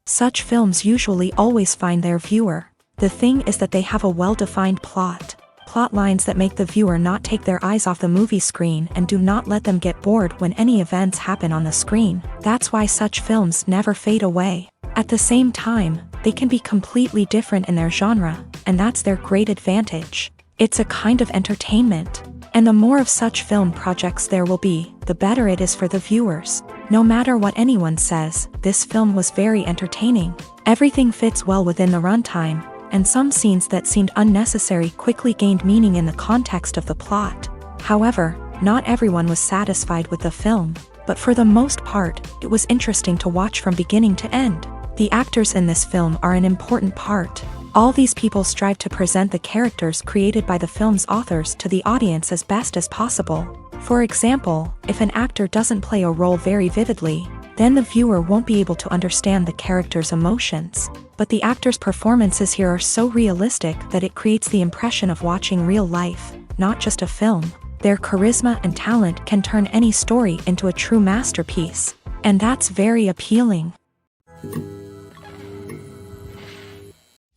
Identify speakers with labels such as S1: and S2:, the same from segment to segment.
S1: Such films usually always find their viewer. The thing is that they have a well-defined plot lines that make the viewer not take their eyes off the movie screen and do not let them get bored when any events happen on the screen. That's why such films never fade away. At the same time, they can be completely different in their genre, and that's their great advantage. It's a kind of entertainment. And the more of such film projects there will be, the better it is for the viewers. No matter what anyone says, this film was very entertaining. Everything fits well within the runtime, and some scenes that seemed unnecessary quickly gained meaning in the context of the plot. However, not everyone was satisfied with the film, but for the most part, it was interesting to watch from beginning to end. The actors in this film are an important part. All these people strive to present the characters created by the film's authors to the audience as best as possible. For example, if an actor doesn't play a role very vividly, then the viewer won't be able to understand the character's emotions. But the actors' performances here are so realistic that it creates the impression of watching real life, not just a film. Their charisma and talent can turn any story into a true masterpiece, and that's very appealing.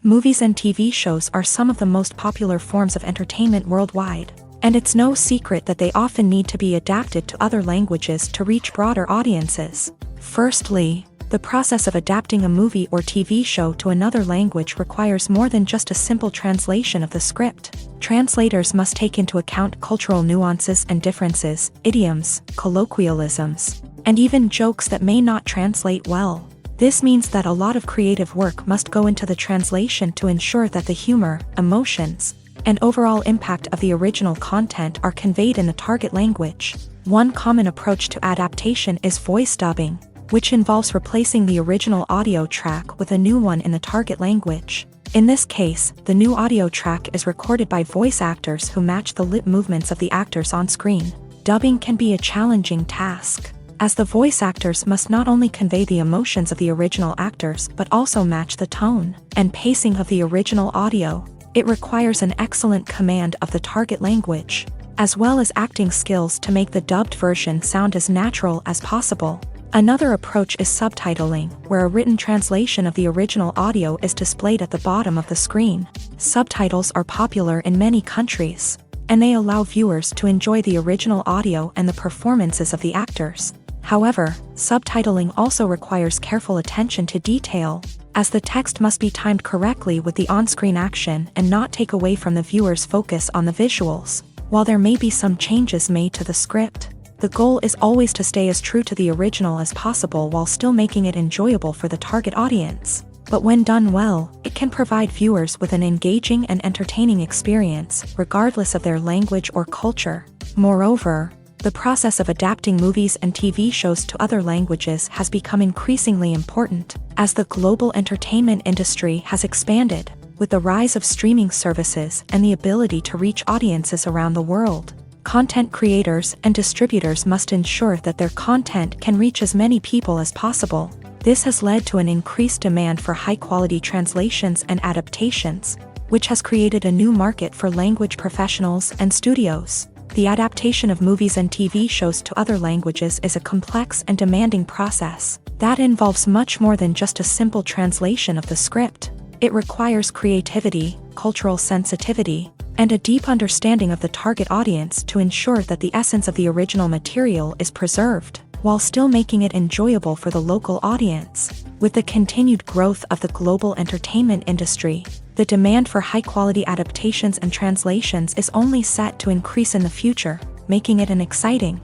S1: Movies and TV shows are some of the most popular forms of entertainment worldwide, and it's no secret that they often need to be adapted to other languages to reach broader audiences. Firstly, the process of adapting a movie or TV show to another language requires more than just a simple translation of the script. Translators must take into account cultural nuances and differences, idioms, colloquialisms, and even jokes that may not translate well. This means that a lot of creative work must go into the translation to ensure that the humor, emotions, and overall impact of the original content are conveyed in the target language. One common approach to adaptation is voice dubbing, which involves replacing the original audio track with a new one in the target language. In this case, the new audio track is recorded by voice actors who match the lip movements of the actors on screen. Dubbing can be a challenging task, as the voice actors must not only convey the emotions of the original actors but also match the tone and pacing of the original audio. It requires an excellent command of the target language, as well as acting skills to make the dubbed version sound as natural as possible. Another approach is subtitling, where a written translation of the original audio is displayed at the bottom of the screen. Subtitles are popular in many countries, and they allow viewers to enjoy the original audio and the performances of the actors. However, subtitling also requires careful attention to detail, as the text must be timed correctly with the on-screen action and not take away from the viewer's focus on the visuals. While there may be some changes made to the script, the goal is always to stay as true to the original as possible while still making it enjoyable for the target audience. But when done well, it can provide viewers with an engaging and entertaining experience, regardless of their language or culture. Moreover, the process of adapting movies and TV shows to other languages has become increasingly important, as the global entertainment industry has expanded, with the rise of streaming services and the ability to reach audiences around the world. Content creators and distributors must ensure that their content can reach as many people as possible. This has led to an increased demand for high-quality translations and adaptations, which has created a new market for language professionals and studios. The adaptation of movies and TV shows to other languages is a complex and demanding process that involves much more than just a simple translation of the script. It requires creativity, cultural sensitivity, and a deep understanding of the target audience to ensure that the essence of the original material is preserved, while still making it enjoyable for the local audience. With the continued growth of the global entertainment industry, the demand for high-quality adaptations and translations is only set to increase in the future, making it an exciting.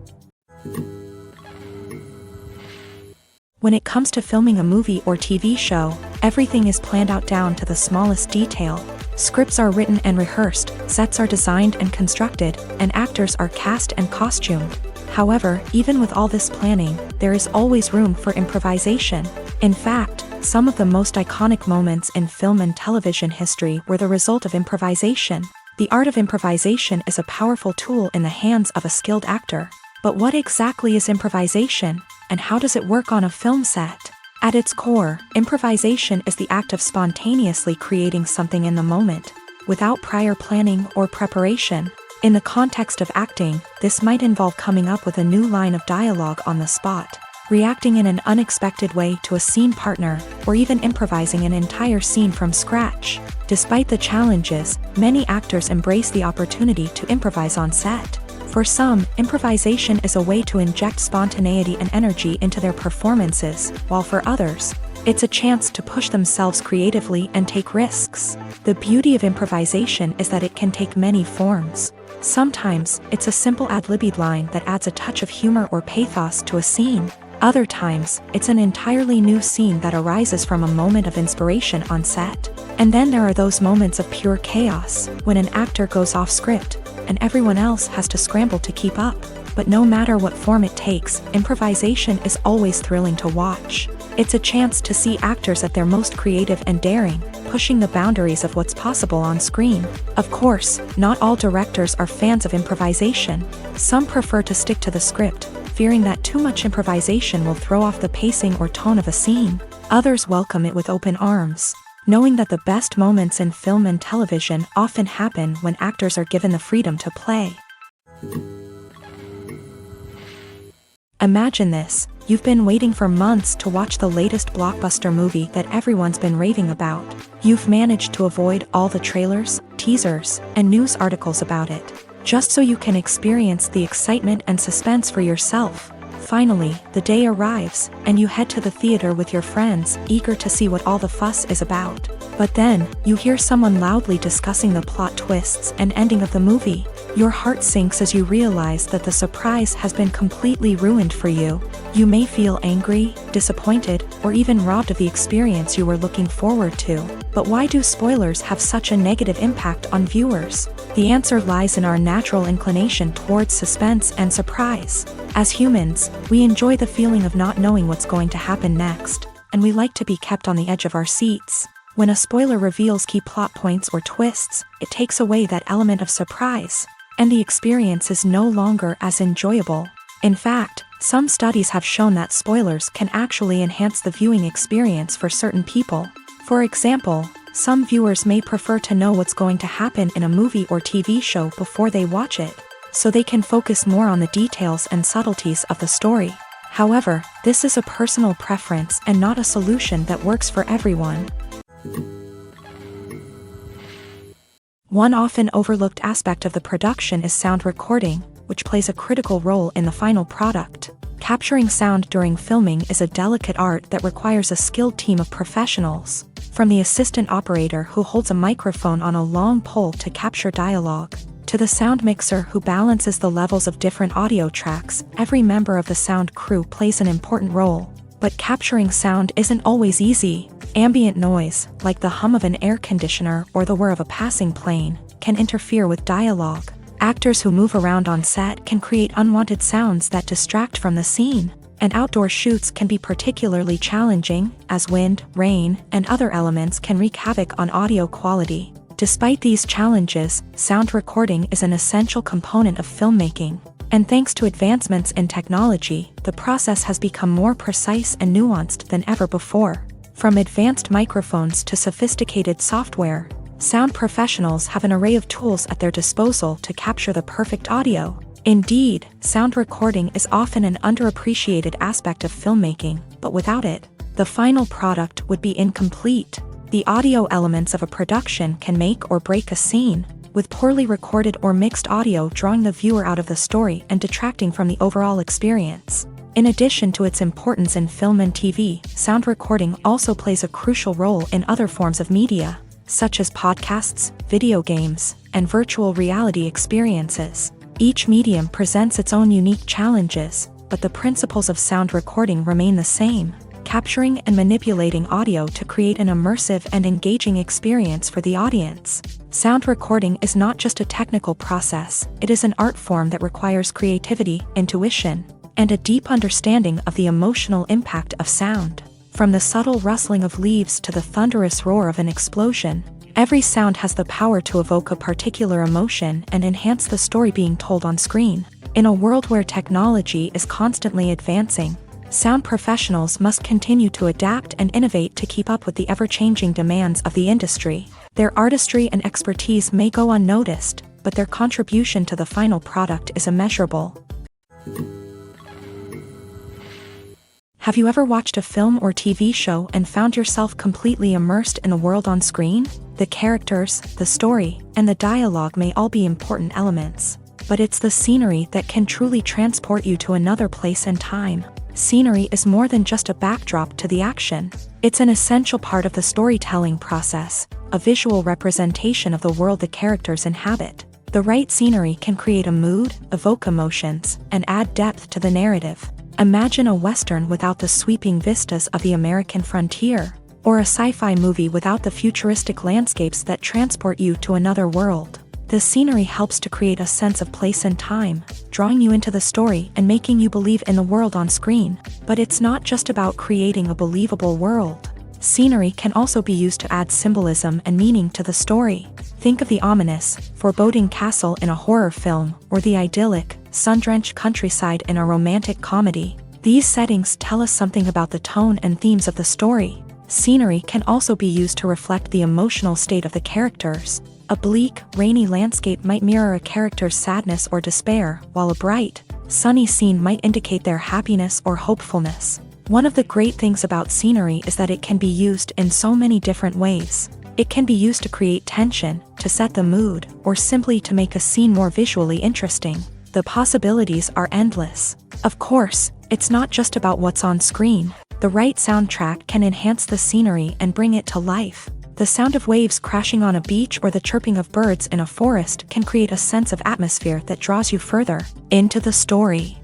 S1: When it comes to filming a movie or TV show, everything is planned out down to the smallest detail. Scripts are written and rehearsed, sets are designed and constructed, and actors are cast and costumed. However, even with all this planning, there is always room for improvisation. In fact, some of the most iconic moments in film and television history were the result of improvisation. The art of improvisation is a powerful tool in the hands of a skilled actor. But what exactly is improvisation, and how does it work on a film set? At its core, improvisation is the act of spontaneously creating something in the moment, without prior planning or preparation. In the context of acting, this might involve coming up with a new line of dialogue on the spot, reacting in an unexpected way to a scene partner, or even improvising an entire scene from scratch. Despite the challenges, many actors embrace the opportunity to improvise on set. For some, improvisation is a way to inject spontaneity and energy into their performances, while for others, it's a chance to push themselves creatively and take risks. The beauty of improvisation is that it can take many forms. Sometimes, it's a simple ad-libbed line that adds a touch of humor or pathos to a scene. Other times, it's an entirely new scene that arises from a moment of inspiration on set. And then there are those moments of pure chaos, when an actor goes off script, and everyone else has to scramble to keep up. But no matter what form it takes, improvisation is always thrilling to watch. It's a chance to see actors at their most creative and daring, pushing the boundaries of what's possible on screen. Of course, not all directors are fans of improvisation. Some prefer to stick to the script, fearing that too much improvisation will throw off the pacing or tone of a scene. Others welcome it with open arms, knowing that the best moments in film and television often happen when actors are given the freedom to play. Imagine this. You've been waiting for months to watch the latest blockbuster movie that everyone's been raving about. You've managed to avoid all the trailers, teasers, and news articles about it, just so you can experience the excitement and suspense for yourself. Finally, the day arrives, and you head to the theater with your friends, eager to see what all the fuss is about. But then, you hear someone loudly discussing the plot twists and ending of the movie. Your heart sinks as you realize that the surprise has been completely ruined for you. You may feel angry, disappointed, or even robbed of the experience you were looking forward to. But why do spoilers have such a negative impact on viewers? The answer lies in our natural inclination towards suspense and surprise. As humans, we enjoy the feeling of not knowing what's going to happen next, and we like to be kept on the edge of our seats. When a spoiler reveals key plot points or twists, it takes away that element of surprise, and the experience is no longer as enjoyable. In fact, some studies have shown that spoilers can actually enhance the viewing experience for certain people. For example, some viewers may prefer to know what's going to happen in a movie or TV show before they watch it, so they can focus more on the details and subtleties of the story. However, this is a personal preference and not a solution that works for everyone. One often overlooked aspect of the production is sound recording, which plays a critical role in the final product. Capturing sound during filming is a delicate art that requires a skilled team of professionals, from the assistant operator who holds a microphone on a long pole to capture dialogue, to the sound mixer who balances the levels of different audio tracks. Every member of the sound crew plays an important role. But capturing sound isn't always easy. Ambient noise, like the hum of an air conditioner or the whir of a passing plane, can interfere with dialogue. Actors who move around on set can create unwanted sounds that distract from the scene. And outdoor shoots can be particularly challenging, as wind, rain, and other elements can wreak havoc on audio quality. Despite these challenges, sound recording is an essential component of filmmaking. And thanks to advancements in technology, the process has become more precise and nuanced than ever before. From advanced microphones to sophisticated software, sound professionals have an array of tools at their disposal to capture the perfect audio. Indeed, sound recording is often an underappreciated aspect of filmmaking, but without it, the final product would be incomplete. The audio elements of a production can make or break a scene, with poorly recorded or mixed audio drawing the viewer out of the story and detracting from the overall experience. In addition to its importance in film and TV, sound recording also plays a crucial role in other forms of media, such as podcasts, video games, and virtual reality experiences. Each medium presents its own unique challenges, but the principles of sound recording remain the same, capturing and manipulating audio to create an immersive and engaging experience for the audience. Sound recording is not just a technical process, it is an art form that requires creativity, intuition, and a deep understanding of the emotional impact of sound. From the subtle rustling of leaves to the thunderous roar of an explosion, every sound has the power to evoke a particular emotion and enhance the story being told on screen. In a world where technology is constantly advancing, sound professionals must continue to adapt and innovate to keep up with the ever-changing demands of the industry. Their artistry and expertise may go unnoticed, but their contribution to the final product is immeasurable. Have you ever watched a film or TV show and found yourself completely immersed in the world on screen? The characters, the story, and the dialogue may all be important elements, but it's the scenery that can truly transport you to another place and time. Scenery is more than just a backdrop to the action. It's an essential part of the storytelling process, a visual representation of the world the characters inhabit. The right scenery can create a mood, evoke emotions, and add depth to the narrative. Imagine a Western without the sweeping vistas of the American frontier, or a sci-fi movie without the futuristic landscapes that transport you to another world. The scenery helps to create a sense of place and time, drawing you into the story and making you believe in the world on screen. But it's not just about creating a believable world. Scenery can also be used to add symbolism and meaning to the story. Think of the ominous, foreboding castle in a horror film, or the idyllic, sun-drenched countryside in a romantic comedy. These settings tell us something about the tone and themes of the story. Scenery can also be used to reflect the emotional state of the characters. A bleak, rainy landscape might mirror a character's sadness or despair, while a bright, sunny scene might indicate their happiness or hopefulness. One of the great things about scenery is that it can be used in so many different ways. It can be used to create tension, to set the mood, or simply to make a scene more visually interesting. The possibilities are endless. Of course, it's not just about what's on screen. The right soundtrack can enhance the scenery and bring it to life. The sound of waves crashing on a beach or the chirping of birds in a forest can create a sense of atmosphere that draws you further into the story.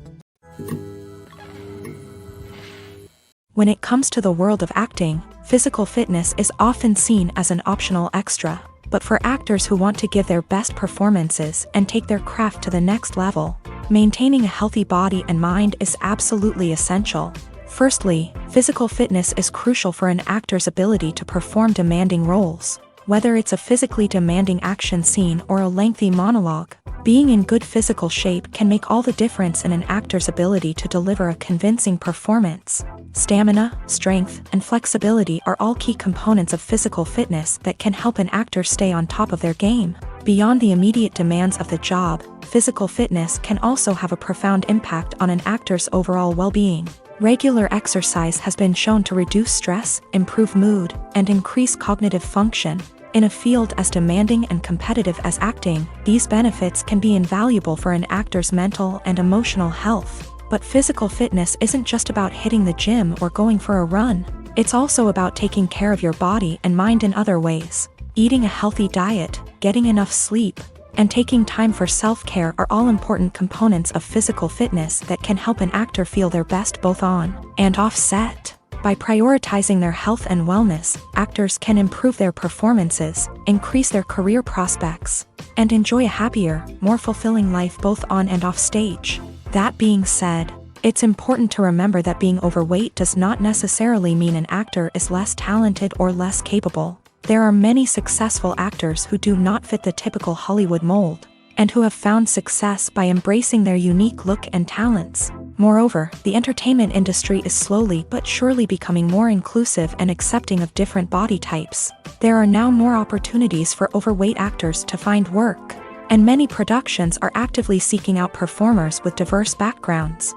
S1: When it comes to the world of acting, physical fitness is often seen as an optional extra. But for actors who want to give their best performances and take their craft to the next level, maintaining a healthy body and mind is absolutely essential. Firstly, physical fitness is crucial for an actor's ability to perform demanding roles. Whether it's a physically demanding action scene or a lengthy monologue, being in good physical shape can make all the difference in an actor's ability to deliver a convincing performance. Stamina, strength, and flexibility are all key components of physical fitness that can help an actor stay on top of their game. Beyond the immediate demands of the job, physical fitness can also have a profound impact on an actor's overall well-being. Regular exercise has been shown to reduce stress, improve mood, and increase cognitive function. In a field as demanding and competitive as acting, these benefits can be invaluable for an actor's mental and emotional health. But physical fitness isn't just about hitting the gym or going for a run. It's also about taking care of your body and mind in other ways. Eating a healthy diet, getting enough sleep, and taking time for self-care are all important components of physical fitness that can help an actor feel their best both on and off set. By prioritizing their health and wellness, actors can improve their performances, increase their career prospects, and enjoy a happier, more fulfilling life both on and off stage. That being said, it's important to remember that being overweight does not necessarily mean an actor is less talented or less capable. There are many successful actors who do not fit the typical Hollywood mold, and who have found success by embracing their unique look and talents. Moreover, the entertainment industry is slowly but surely becoming more inclusive and accepting of different body types. There are now more opportunities for overweight actors to find work, and many productions are actively seeking out performers with diverse backgrounds.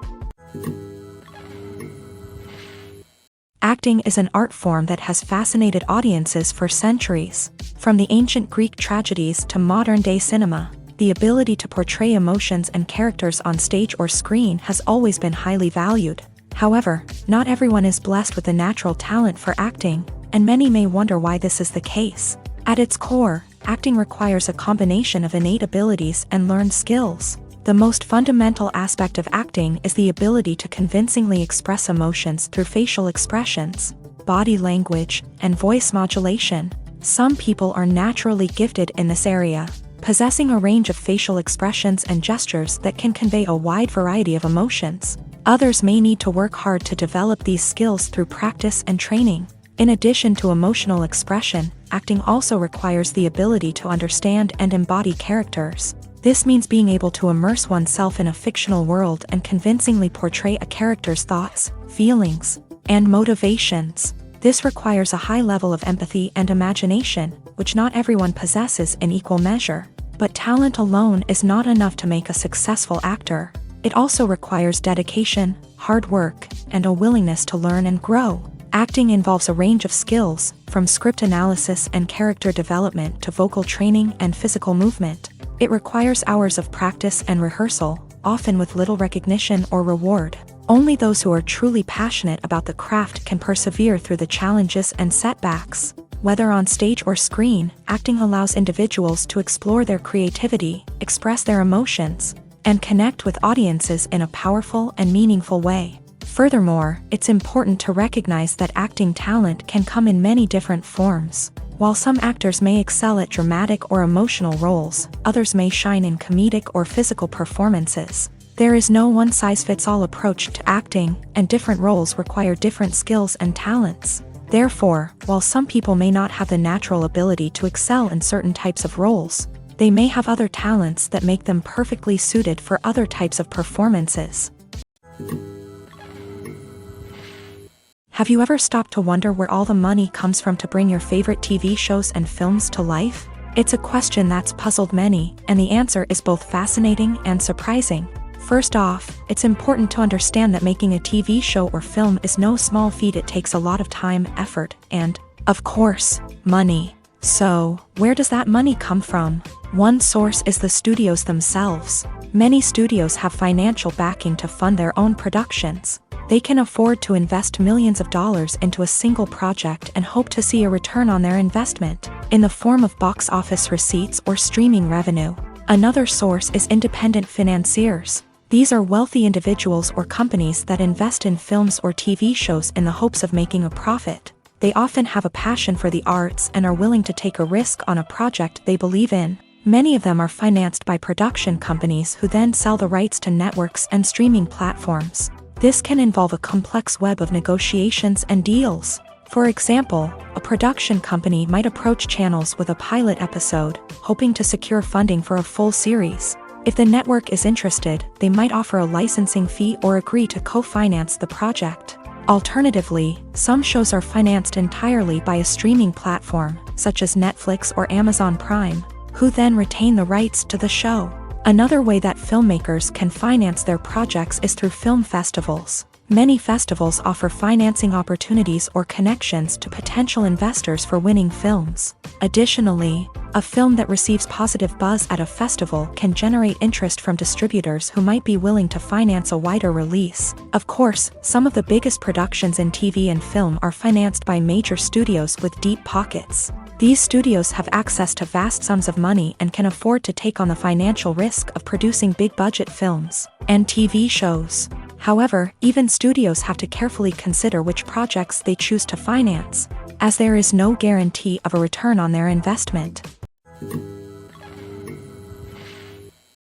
S1: Acting is an art form that has fascinated audiences for centuries. From the ancient Greek tragedies to modern-day cinema, the ability to portray emotions and characters on stage or screen has always been highly valued. However, not everyone is blessed with a natural talent for acting, and many may wonder why this is the case. At its core, acting requires a combination of innate abilities and learned skills. The most fundamental aspect of acting is the ability to convincingly express emotions through facial expressions, body language, and voice modulation. Some people are naturally gifted in this area, possessing a range of facial expressions and gestures that can convey a wide variety of emotions. Others may need to work hard to develop these skills through practice and training. In addition to emotional expression, acting also requires the ability to understand and embody characters. This means being able to immerse oneself in a fictional world and convincingly portray a character's thoughts, feelings, and motivations. This requires a high level of empathy and imagination, which not everyone possesses in equal measure. But talent alone is not enough to make a successful actor. It also requires dedication, hard work, and a willingness to learn and grow. Acting involves a range of skills, from script analysis and character development to vocal training and physical movement. It requires hours of practice and rehearsal, often with little recognition or reward. Only those who are truly passionate about the craft can persevere through the challenges and setbacks. Whether on stage or screen, acting allows individuals to explore their creativity, express their emotions, and connect with audiences in a powerful and meaningful way. Furthermore, it's important to recognize that acting talent can come in many different forms. While some actors may excel at dramatic or emotional roles, others may shine in comedic or physical performances. There is no one-size-fits-all approach to acting, and different roles require different skills and talents. Therefore, while some people may not have the natural ability to excel in certain types of roles, they may have other talents that make them perfectly suited for other types of performances. Have you ever stopped to wonder where all the money comes from to bring your favorite TV shows and films to life? It's a question that's puzzled many, and the answer is both fascinating and surprising. First off, it's important to understand that making a TV show or film is no small feat. It takes a lot of time, effort, and, of course, money. So, where does that money come from? One source is the studios themselves. Many studios have financial backing to fund their own productions. They can afford to invest millions of dollars into a single project and hope to see a return on their investment, in the form of box office receipts or streaming revenue. Another source is independent financiers. These are wealthy individuals or companies that invest in films or TV shows in the hopes of making a profit. They often have a passion for the arts and are willing to take a risk on a project they believe in. Many of them are financed by production companies who then sell the rights to networks and streaming platforms. This can involve a complex web of negotiations and deals. For example, a production company might approach channels with a pilot episode, hoping to secure funding for a full series. If the network is interested, they might offer a licensing fee or agree to co-finance the project. Alternatively, some shows are financed entirely by a streaming platform, such as Netflix or Amazon Prime, who then retain the rights to the show. Another way that filmmakers can finance their projects is through film festivals. Many festivals offer financing opportunities or connections to potential investors for winning films. Additionally, a film that receives positive buzz at a festival can generate interest from distributors who might be willing to finance a wider release. Of course, some of the biggest productions in TV and film are financed by major studios with deep pockets. These studios have access to vast sums of money and can afford to take on the financial risk of producing big-budget films and TV shows. However, even studios have to carefully consider which projects they choose to finance, as there is no guarantee of a return on their investment.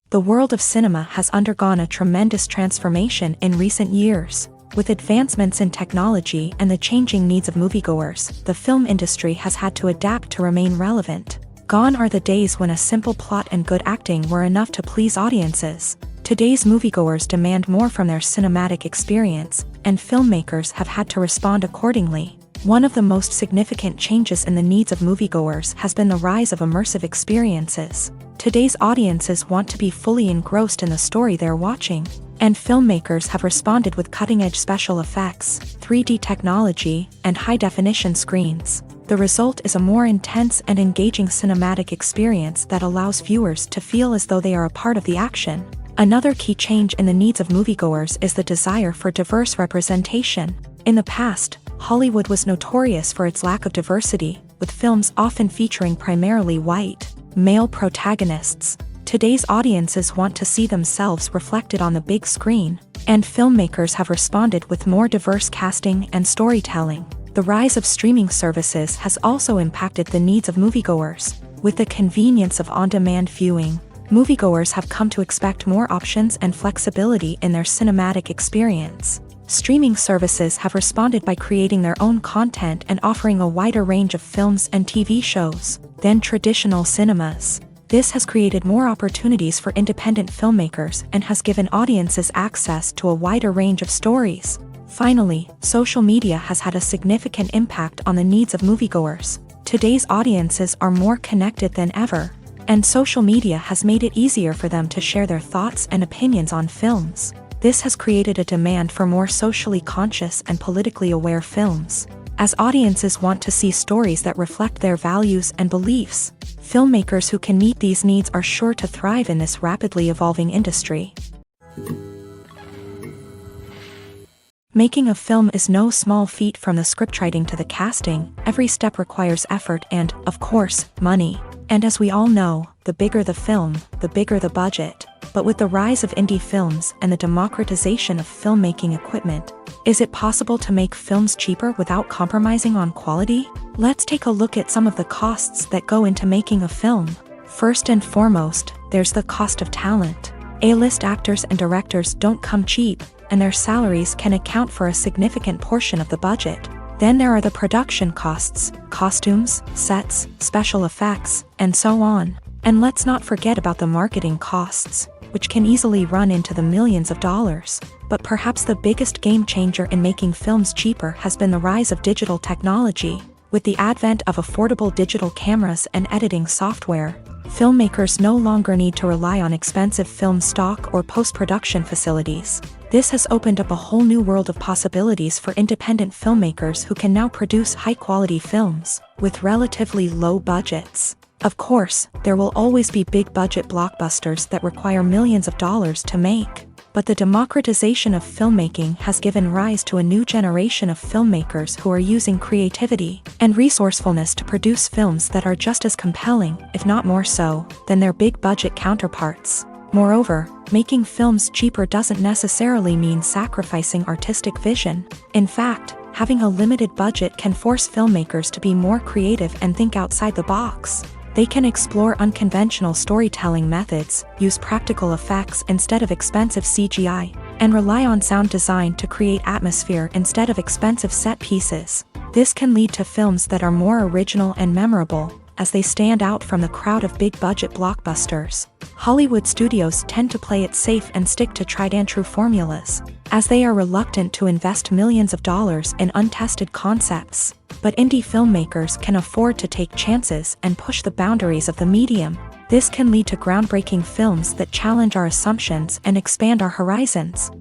S1: The world of cinema has undergone a tremendous transformation in recent years. With advancements in technology and the changing needs of moviegoers, the film industry has had to adapt to remain relevant. Gone are the days when a simple plot and good acting were enough to please audiences. Today's moviegoers demand more from their cinematic experience, and filmmakers have had to respond accordingly. One of the most significant changes in the needs of moviegoers has been the rise of immersive experiences. Today's audiences want to be fully engrossed in the story they're watching, and filmmakers have responded with cutting-edge special effects, 3D technology, and high-definition screens. The result is a more intense and engaging cinematic experience that allows viewers to feel as though they are a part of the action. Another key change in the needs of moviegoers is the desire for diverse representation. In the past, Hollywood was notorious for its lack of diversity, with films often featuring primarily white, male protagonists. Today's audiences want to see themselves reflected on the big screen, and filmmakers have responded with more diverse casting and storytelling. The rise of streaming services has also impacted the needs of moviegoers. With the convenience of on-demand viewing, moviegoers have come to expect more options and flexibility in their cinematic experience. Streaming services have responded by creating their own content and offering a wider range of films and TV shows than traditional cinemas. This has created more opportunities for independent filmmakers and has given audiences access to a wider range of stories. Finally, social media has had a significant impact on the needs of moviegoers. Today's audiences are more connected than ever, and social media has made it easier for them to share their thoughts and opinions on films. This has created a demand for more socially conscious and politically aware films. As audiences want to see stories that reflect their values and beliefs, filmmakers who can meet these needs are sure to thrive in this rapidly evolving industry. Making a film is no small feat. From the scriptwriting to the casting, every step requires effort and, of course, money. And as we all know, the bigger the film, the bigger the budget. But with the rise of indie films and the democratization of filmmaking equipment, is it possible to make films cheaper without compromising on quality? Let's take a look at some of the costs that go into making a film. First and foremost, there's the cost of talent. A-list actors and directors don't come cheap, and their salaries can account for a significant portion of the budget. Then there are the production costs, costumes, sets, special effects, and so on. And let's not forget about the marketing costs, which can easily run into the millions of dollars. But perhaps the biggest game changer in making films cheaper has been the rise of digital technology. With the advent of affordable digital cameras and editing software, filmmakers no longer need to rely on expensive film stock or post-production facilities. This has opened up a whole new world of possibilities for independent filmmakers who can now produce high-quality films with relatively low budgets. Of course, there will always be big-budget blockbusters that require millions of dollars to make. But the democratization of filmmaking has given rise to a new generation of filmmakers who are using creativity and resourcefulness to produce films that are just as compelling, if not more so, than their big-budget counterparts. Moreover, making films cheaper doesn't necessarily mean sacrificing artistic vision. In fact, having a limited budget can force filmmakers to be more creative and think outside the box. They can explore unconventional storytelling methods, use practical effects instead of expensive CGI, and rely on sound design to create atmosphere instead of expensive set pieces. This can lead to films that are more original and memorable, as they stand out from the crowd of big-budget blockbusters. Hollywood studios tend to play it safe and stick to tried-and-true formulas, as they are reluctant to invest millions of dollars in untested concepts. But indie filmmakers can afford to take chances and push the boundaries of the medium. This can lead to groundbreaking films that challenge our assumptions and expand our horizons.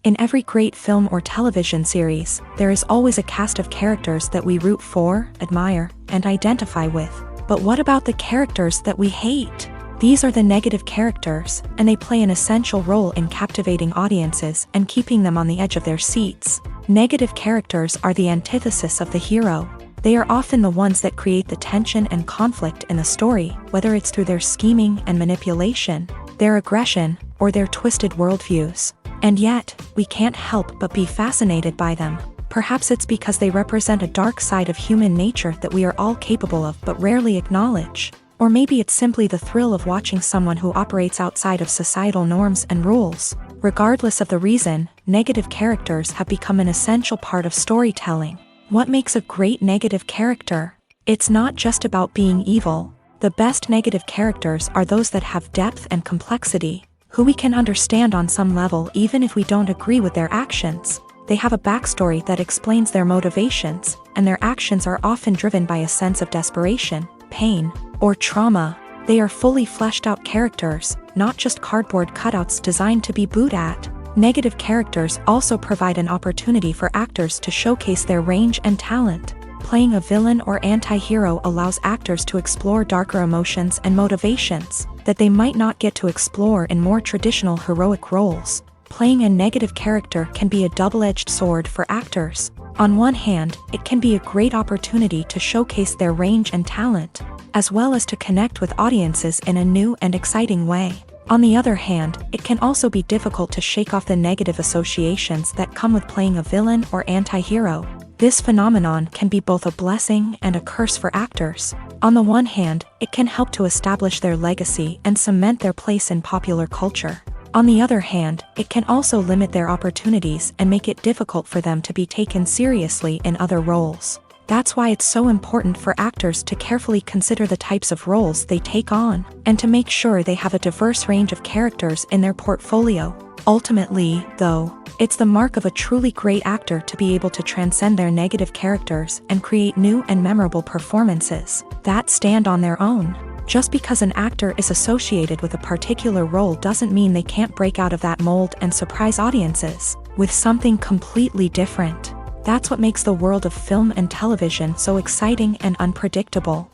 S1: In every great film or television series, there is always a cast of characters that we root for, admire, and identify with. But what about the characters that we hate? These are the negative characters, and they play an essential role in captivating audiences and keeping them on the edge of their seats. Negative characters are the antithesis of the hero. They are often the ones that create the tension and conflict in the story, whether it's through their scheming and manipulation, their aggression, or their twisted worldviews. And yet, we can't help but be fascinated by them. Perhaps it's because they represent a dark side of human nature that we are all capable of but rarely acknowledge. Or maybe it's simply the thrill of watching someone who operates outside of societal norms and rules. Regardless of the reason, negative characters have become an essential part of storytelling. What makes a great negative character? It's not just about being evil. The best negative characters are those that have depth and complexity, who we can understand on some level even if we don't agree with their actions. They have a backstory that explains their motivations, and their actions are often driven by a sense of desperation, pain or trauma. They are fully fleshed out characters, not just cardboard cutouts designed to be booed at. Negative characters also provide an opportunity for actors to showcase their range and talent. Playing a villain or anti-hero allows actors to explore darker emotions and motivations that they might not get to explore in more traditional heroic roles. Playing a negative character can be a double-edged sword for actors. On one hand, it can be a great opportunity to showcase their range and talent, as well as to connect with audiences in a new and exciting way. On the other hand, it can also be difficult to shake off the negative associations that come with playing a villain or anti-hero. This phenomenon can be both a blessing and a curse for actors. On the one hand, it can help to establish their legacy and cement their place in popular culture. On the other hand, it can also limit their opportunities and make it difficult for them to be taken seriously in other roles. That's why it's so important for actors to carefully consider the types of roles they take on, and to make sure they have a diverse range of characters in their portfolio. Ultimately, though, it's the mark of a truly great actor to be able to transcend their negative characters and create new and memorable performances that stand on their own. Just because an actor is associated with a particular role doesn't mean they can't break out of that mold and surprise audiences with something completely different. That's what makes the world of film and television so exciting and unpredictable.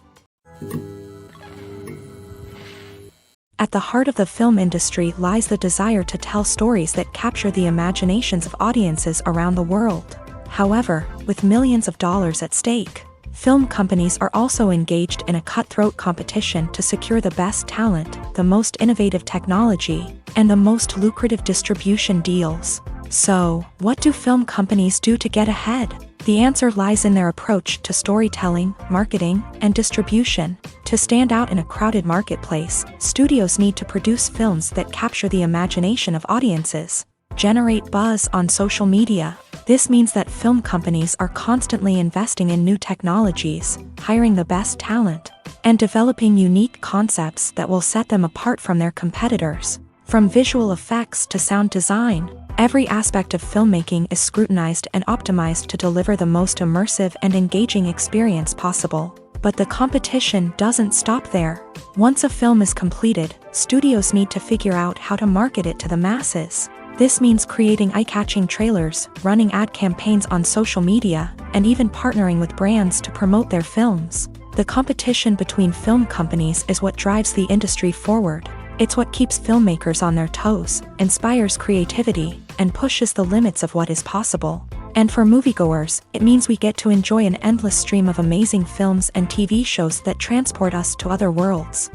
S1: At the heart of the film industry lies the desire to tell stories that capture the imaginations of audiences around the world. However, with millions of dollars at stake, film companies are also engaged in a cutthroat competition to secure the best talent, the most innovative technology, and the most lucrative distribution deals. So, what do film companies do to get ahead? The answer lies in their approach to storytelling, marketing, and distribution. To stand out in a crowded marketplace, studios need to produce films that capture the imagination of audiences, generate buzz on social media. This means that film companies are constantly investing in new technologies, hiring the best talent, and developing unique concepts that will set them apart from their competitors. From visual effects to sound design, every aspect of filmmaking is scrutinized and optimized to deliver the most immersive and engaging experience possible. But the competition doesn't stop there. Once a film is completed, studios need to figure out how to market it to the masses. This means creating eye-catching trailers, running ad campaigns on social media, and even partnering with brands to promote their films. The competition between film companies is what drives the industry forward. It's what keeps filmmakers on their toes, inspires creativity, and pushes the limits of what is possible. And for moviegoers, it means we get to enjoy an endless stream of amazing films and TV shows that transport us to other worlds.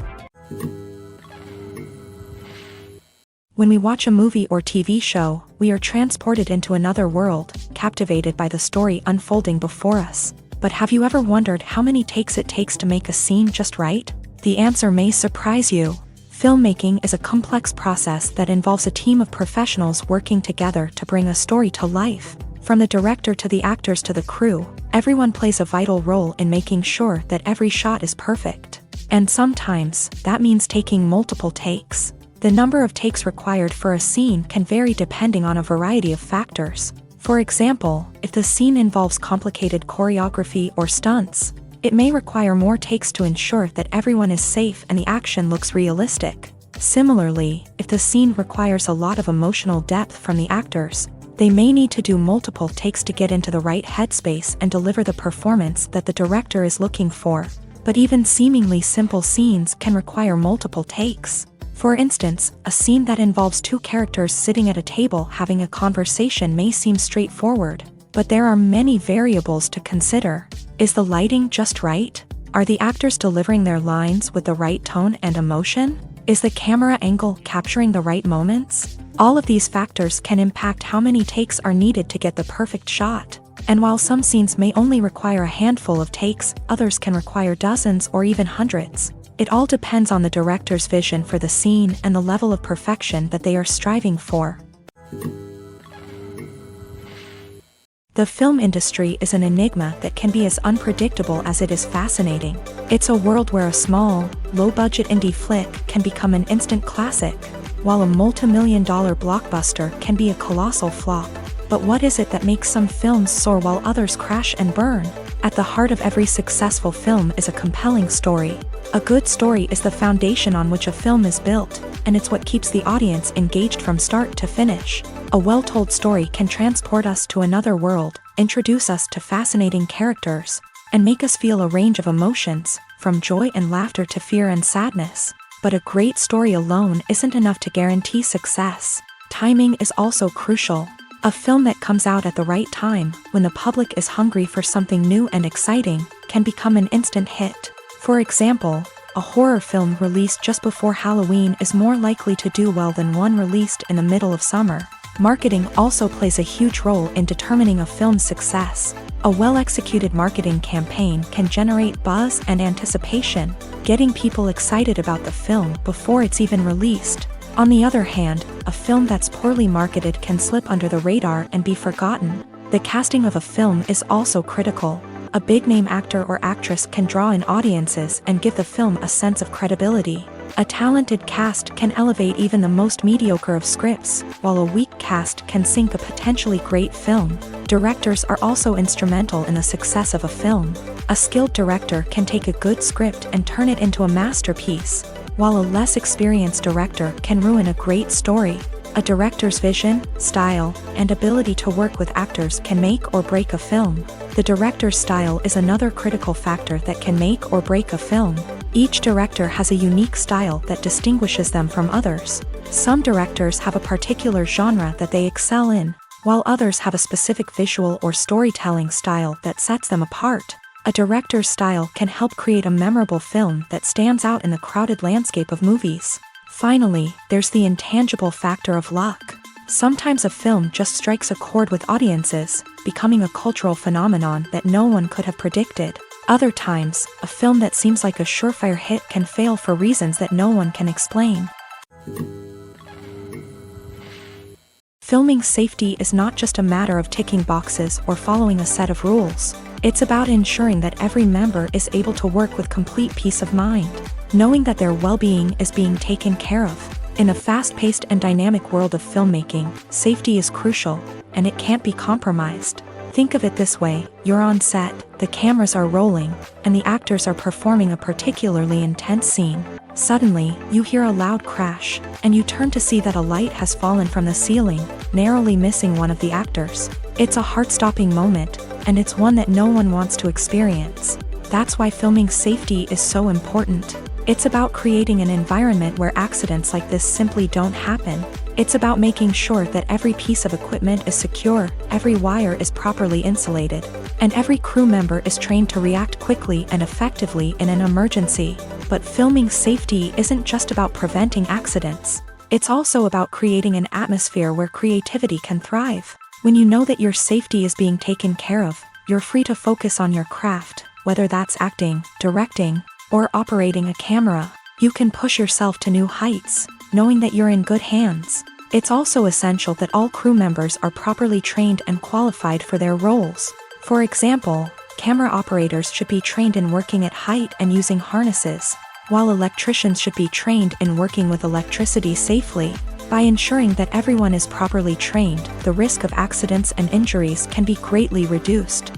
S1: When we watch a movie or TV show, we are transported into another world, captivated by the story unfolding before us. But have you ever wondered how many takes it takes to make a scene just right? The answer may surprise you. Filmmaking is a complex process that involves a team of professionals working together to bring a story to life. From the director to the actors to the crew, everyone plays a vital role in making sure that every shot is perfect. And sometimes, that means taking multiple takes. The number of takes required for a scene can vary depending on a variety of factors. For example, if the scene involves complicated choreography or stunts, it may require more takes to ensure that everyone is safe and the action looks realistic. Similarly, if the scene requires a lot of emotional depth from the actors, they may need to do multiple takes to get into the right headspace and deliver the performance that the director is looking for. But even seemingly simple scenes can require multiple takes. For instance, a scene that involves two characters sitting at a table having a conversation may seem straightforward, but there are many variables to consider. Is the lighting just right? Are the actors delivering their lines with the right tone and emotion? Is the camera angle capturing the right moments? All of these factors can impact how many takes are needed to get the perfect shot. And while some scenes may only require a handful of takes, others can require dozens or even hundreds. It all depends on the director's vision for the scene and the level of perfection that they are striving for. The film industry is an enigma that can be as unpredictable as it is fascinating. It's a world where a small, low-budget indie flick can become an instant classic, while a multi-million-dollar blockbuster can be a colossal flop. But what is it that makes some films soar while others crash and burn? At the heart of every successful film is a compelling story. A good story is the foundation on which a film is built, and it's what keeps the audience engaged from start to finish. A well-told story can transport us to another world, introduce us to fascinating characters, and make us feel a range of emotions, from joy and laughter to fear and sadness. But a great story alone isn't enough to guarantee success. Timing is also crucial. A film that comes out at the right time, when the public is hungry for something new and exciting, can become an instant hit. For example, a horror film released just before Halloween is more likely to do well than one released in the middle of summer. Marketing also plays a huge role in determining a film's success. A well-executed marketing campaign can generate buzz and anticipation, getting people excited about the film before it's even released. On the other hand, a film that's poorly marketed can slip under the radar and be forgotten. The casting of a film is also critical. A big-name actor or actress can draw in audiences and give the film a sense of credibility. A talented cast can elevate even the most mediocre of scripts, while a weak cast can sink a potentially great film. Directors are also instrumental in the success of a film. A skilled director can take a good script and turn it into a masterpiece, while a less experienced director can ruin a great story. A director's vision, style, and ability to work with actors can make or break a film. The director's style is another critical factor that can make or break a film. Each director has a unique style that distinguishes them from others. Some directors have a particular genre that they excel in, while others have a specific visual or storytelling style that sets them apart. A director's style can help create a memorable film that stands out in the crowded landscape of movies. Finally, there's the intangible factor of luck. Sometimes a film just strikes a chord with audiences, becoming a cultural phenomenon that no one could have predicted. Other times, a film that seems like a surefire hit can fail for reasons that no one can explain. Filming safety is not just a matter of ticking boxes or following a set of rules. It's about ensuring that every member is able to work with complete peace of mind, knowing that their well-being is being taken care of. In a fast-paced and dynamic world of filmmaking, safety is crucial, and it can't be compromised. Think of it this way: you're on set, the cameras are rolling, and the actors are performing a particularly intense scene. Suddenly, you hear a loud crash, and you turn to see that a light has fallen from the ceiling, narrowly missing one of the actors. It's a heart-stopping moment, and it's one that no one wants to experience. That's why filming safety is so important. It's about creating an environment where accidents like this simply don't happen. It's about making sure that every piece of equipment is secure, every wire is properly insulated, and every crew member is trained to react quickly and effectively in an emergency. But filming safety isn't just about preventing accidents. It's also about creating an atmosphere where creativity can thrive. When you know that your safety is being taken care of, you're free to focus on your craft, whether that's acting, directing, or operating a camera. You can push yourself to new heights, knowing that you're in good hands. It's also essential that all crew members are properly trained and qualified for their roles. For example, camera operators should be trained in working at height and using harnesses, while electricians should be trained in working with electricity safely. By ensuring that everyone is properly trained, the risk of accidents and injuries can be greatly reduced.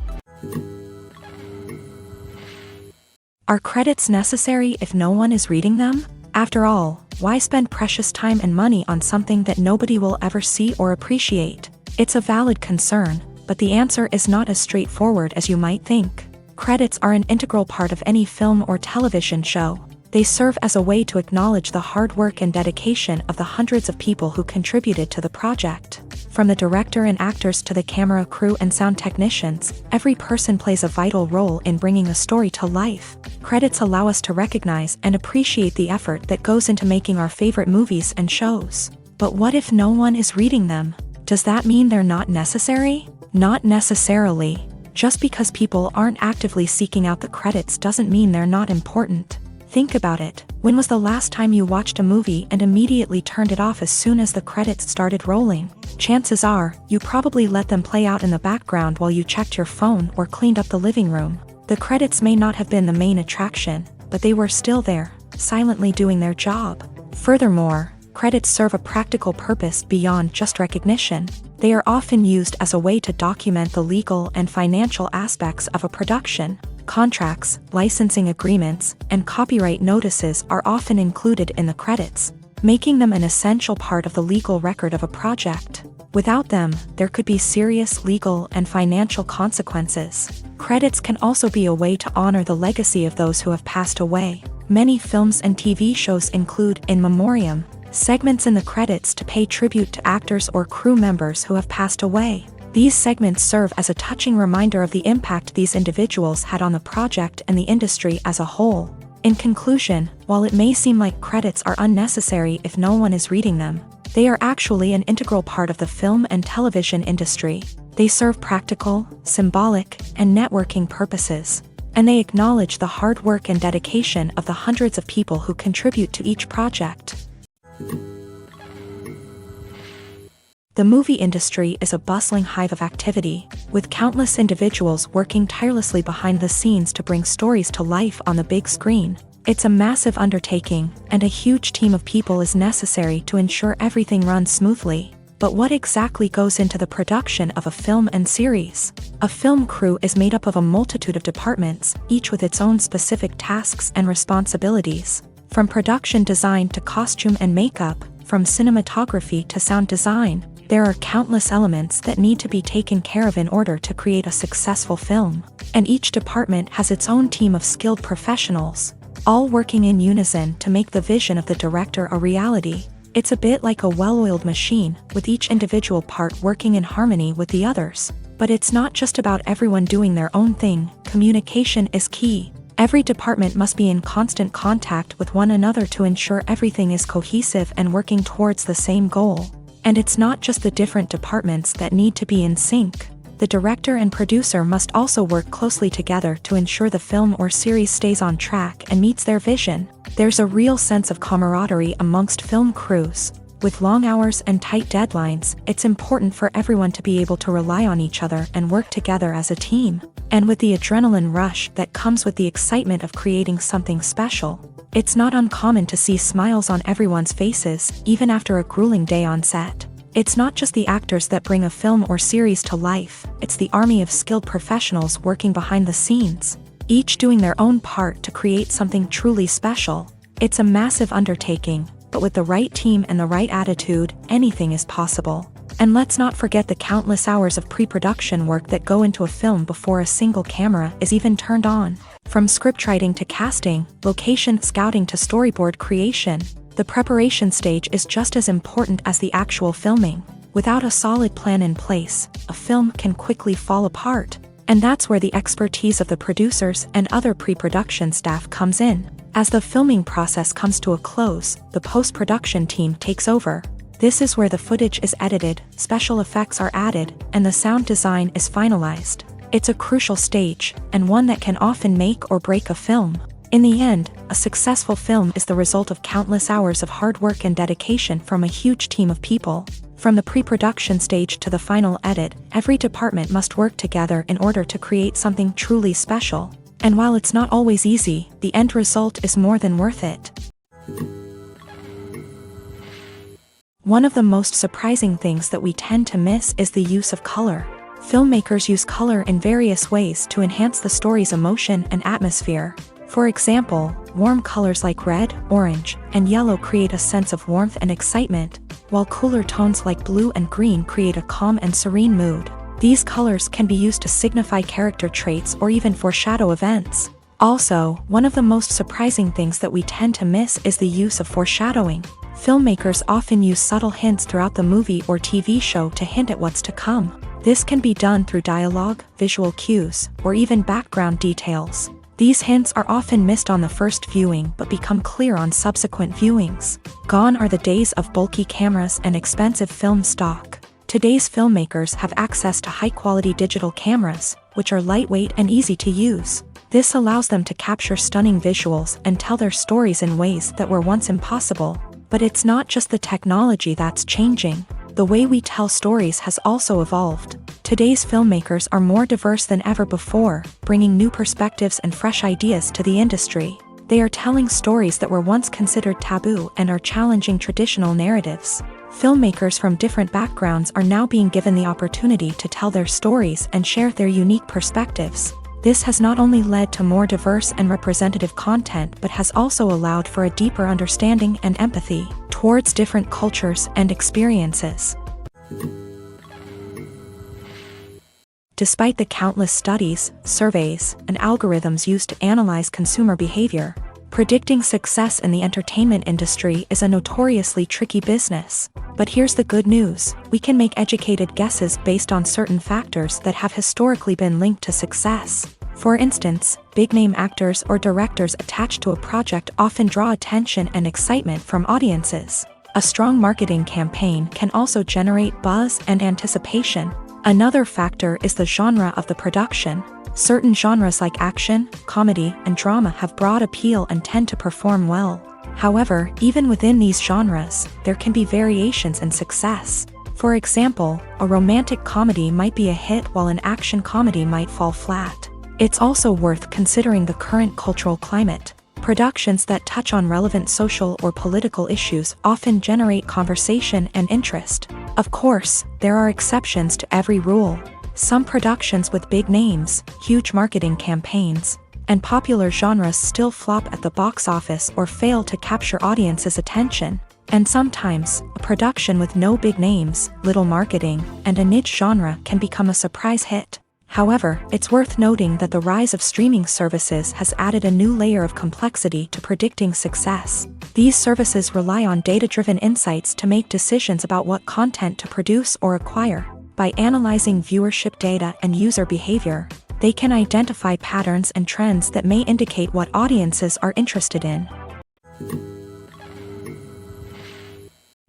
S1: Are credits necessary if no one is reading them? After all, why spend precious time and money on something that nobody will ever see or appreciate? It's a valid concern, but the answer is not as straightforward as you might think. Credits are an integral part of any film or television show. They serve as a way to acknowledge the hard work and dedication of the hundreds of people who contributed to the project. From the director and actors to the camera crew and sound technicians, every person plays a vital role in bringing a story to life. Credits allow us to recognize and appreciate the effort that goes into making our favorite movies and shows. But what if no one is reading them? Does that mean they're not necessary? Not necessarily. Just because people aren't actively seeking out the credits doesn't mean they're not important. Think about it. When was the last time you watched a movie and immediately turned it off as soon as the credits started rolling? Chances are, you probably let them play out in the background while you checked your phone or cleaned up the living room. The credits may not have been the main attraction, but they were still there, silently doing their job. Furthermore, Credits serve a practical purpose beyond just recognition. They are often used as a way to document the legal and financial aspects of a production. Contracts, licensing agreements, and copyright notices are often included in the credits, making them an essential part of the legal record of a project. Without them, there could be serious legal and financial consequences. Credits can also be a way to honor the legacy of those who have passed away. Many films and TV shows include in memoriam segments in the credits to pay tribute to actors or crew members who have passed away. These segments serve as a touching reminder of the impact these individuals had on the project and the industry as a whole. In conclusion, while it may seem like credits are unnecessary if no one is reading them, they are actually an integral part of the film and television industry. They serve practical, symbolic, and networking purposes, and they acknowledge the hard work and dedication of the hundreds of people who contribute to each project. The movie industry is a bustling hive of activity, with countless individuals working tirelessly behind the scenes to bring stories to life on the big screen. It's a massive undertaking, and a huge team of people is necessary to ensure everything runs smoothly. But what exactly goes into the production of a film and series? A film crew is made up of a multitude of departments, each with its own specific tasks and responsibilities. From production design to costume and makeup, from cinematography to sound design, there are countless elements that need to be taken care of in order to create a successful film. And each department has its own team of skilled professionals, all working in unison to make the vision of the director a reality. It's a bit like a well-oiled machine, with each individual part working in harmony with the others. But it's not just about everyone doing their own thing. Communication is key. Every department must be in constant contact with one another to ensure everything is cohesive and working towards the same goal. And it's not just the different departments that need to be in sync. The director and producer must also work closely together to ensure the film or series stays on track and meets their vision. There's a real sense of camaraderie amongst film crews. With long hours and tight deadlines, it's important for everyone to be able to rely on each other and work together as a team. And with the adrenaline rush that comes with the excitement of creating something special, it's not uncommon to see smiles on everyone's faces, even after a grueling day on set. It's not just the actors that bring a film or series to life, it's the army of skilled professionals working behind the scenes, each doing their own part to create something truly special. It's a massive undertaking, but with the right team and the right attitude, anything is possible. And let's not forget the countless hours of pre-production work that go into a film before a single camera is even turned on. From scriptwriting to casting, location scouting to storyboard creation, the preparation stage is just as important as the actual filming. Without a solid plan in place, a film can quickly fall apart. And that's where the expertise of the producers and other pre-production staff comes in. As the filming process comes to a close, the post-production team takes over. This is where the footage is edited, special effects are added, and the sound design is finalized. It's a crucial stage, and one that can often make or break a film. In the end, a successful film is the result of countless hours of hard work and dedication from a huge team of people. From the pre-production stage to the final edit, every department must work together in order to create something truly special. And while it's not always easy, the end result is more than worth it. One of the most surprising things that we tend to miss is the use of color. Filmmakers use color in various ways to enhance the story's emotion and atmosphere. For example, warm colors like red, orange, and yellow create a sense of warmth and excitement, while cooler tones like blue and green create a calm and serene mood. These colors can be used to signify character traits or even foreshadow events. Also, one of the most surprising things that we tend to miss is the use of foreshadowing. Filmmakers often use subtle hints throughout the movie or TV show to hint at what's to come. This can be done through dialogue, visual cues, or even background details. These hints are often missed on the first viewing but become clear on subsequent viewings. Gone are the days of bulky cameras and expensive film stock. Today's filmmakers have access to high-quality digital cameras, which are lightweight and easy to use. This allows them to capture stunning visuals and tell their stories in ways that were once impossible. But it's not just the technology that's changing. The way we tell stories has also evolved. Today's filmmakers are more diverse than ever before, bringing new perspectives and fresh ideas to the industry. They are telling stories that were once considered taboo and are challenging traditional narratives. Filmmakers from different backgrounds are now being given the opportunity to tell their stories and share their unique perspectives. This has not only led to more diverse and representative content but has also allowed for a deeper understanding and empathy towards different cultures and experiences. Despite the countless studies, surveys, and algorithms used to analyze consumer behavior, predicting success in the entertainment industry is a notoriously tricky business. But here's the good news: we can make educated guesses based on certain factors that have historically been linked to success. For instance, big-name actors or directors attached to a project often draw attention and excitement from audiences. A strong marketing campaign can also generate buzz and anticipation. Another factor is the genre of the production. Certain genres like action, comedy, and drama have broad appeal and tend to perform well. However, even within these genres, there can be variations in success. For example, a romantic comedy might be a hit while an action comedy might fall flat. It's also worth considering the current cultural climate. Productions that touch on relevant social or political issues often generate conversation and interest. Of course, there are exceptions to every rule. Some productions with big names, huge marketing campaigns, and popular genres still flop at the box office or fail to capture audiences' attention. And sometimes, a production with no big names, little marketing, and a niche genre can become a surprise hit. However, it's worth noting that the rise of streaming services has added a new layer of complexity to predicting success. These services rely on data-driven insights to make decisions about what content to produce or acquire. By analyzing viewership data and user behavior, they can identify patterns and trends that may indicate what audiences are interested in.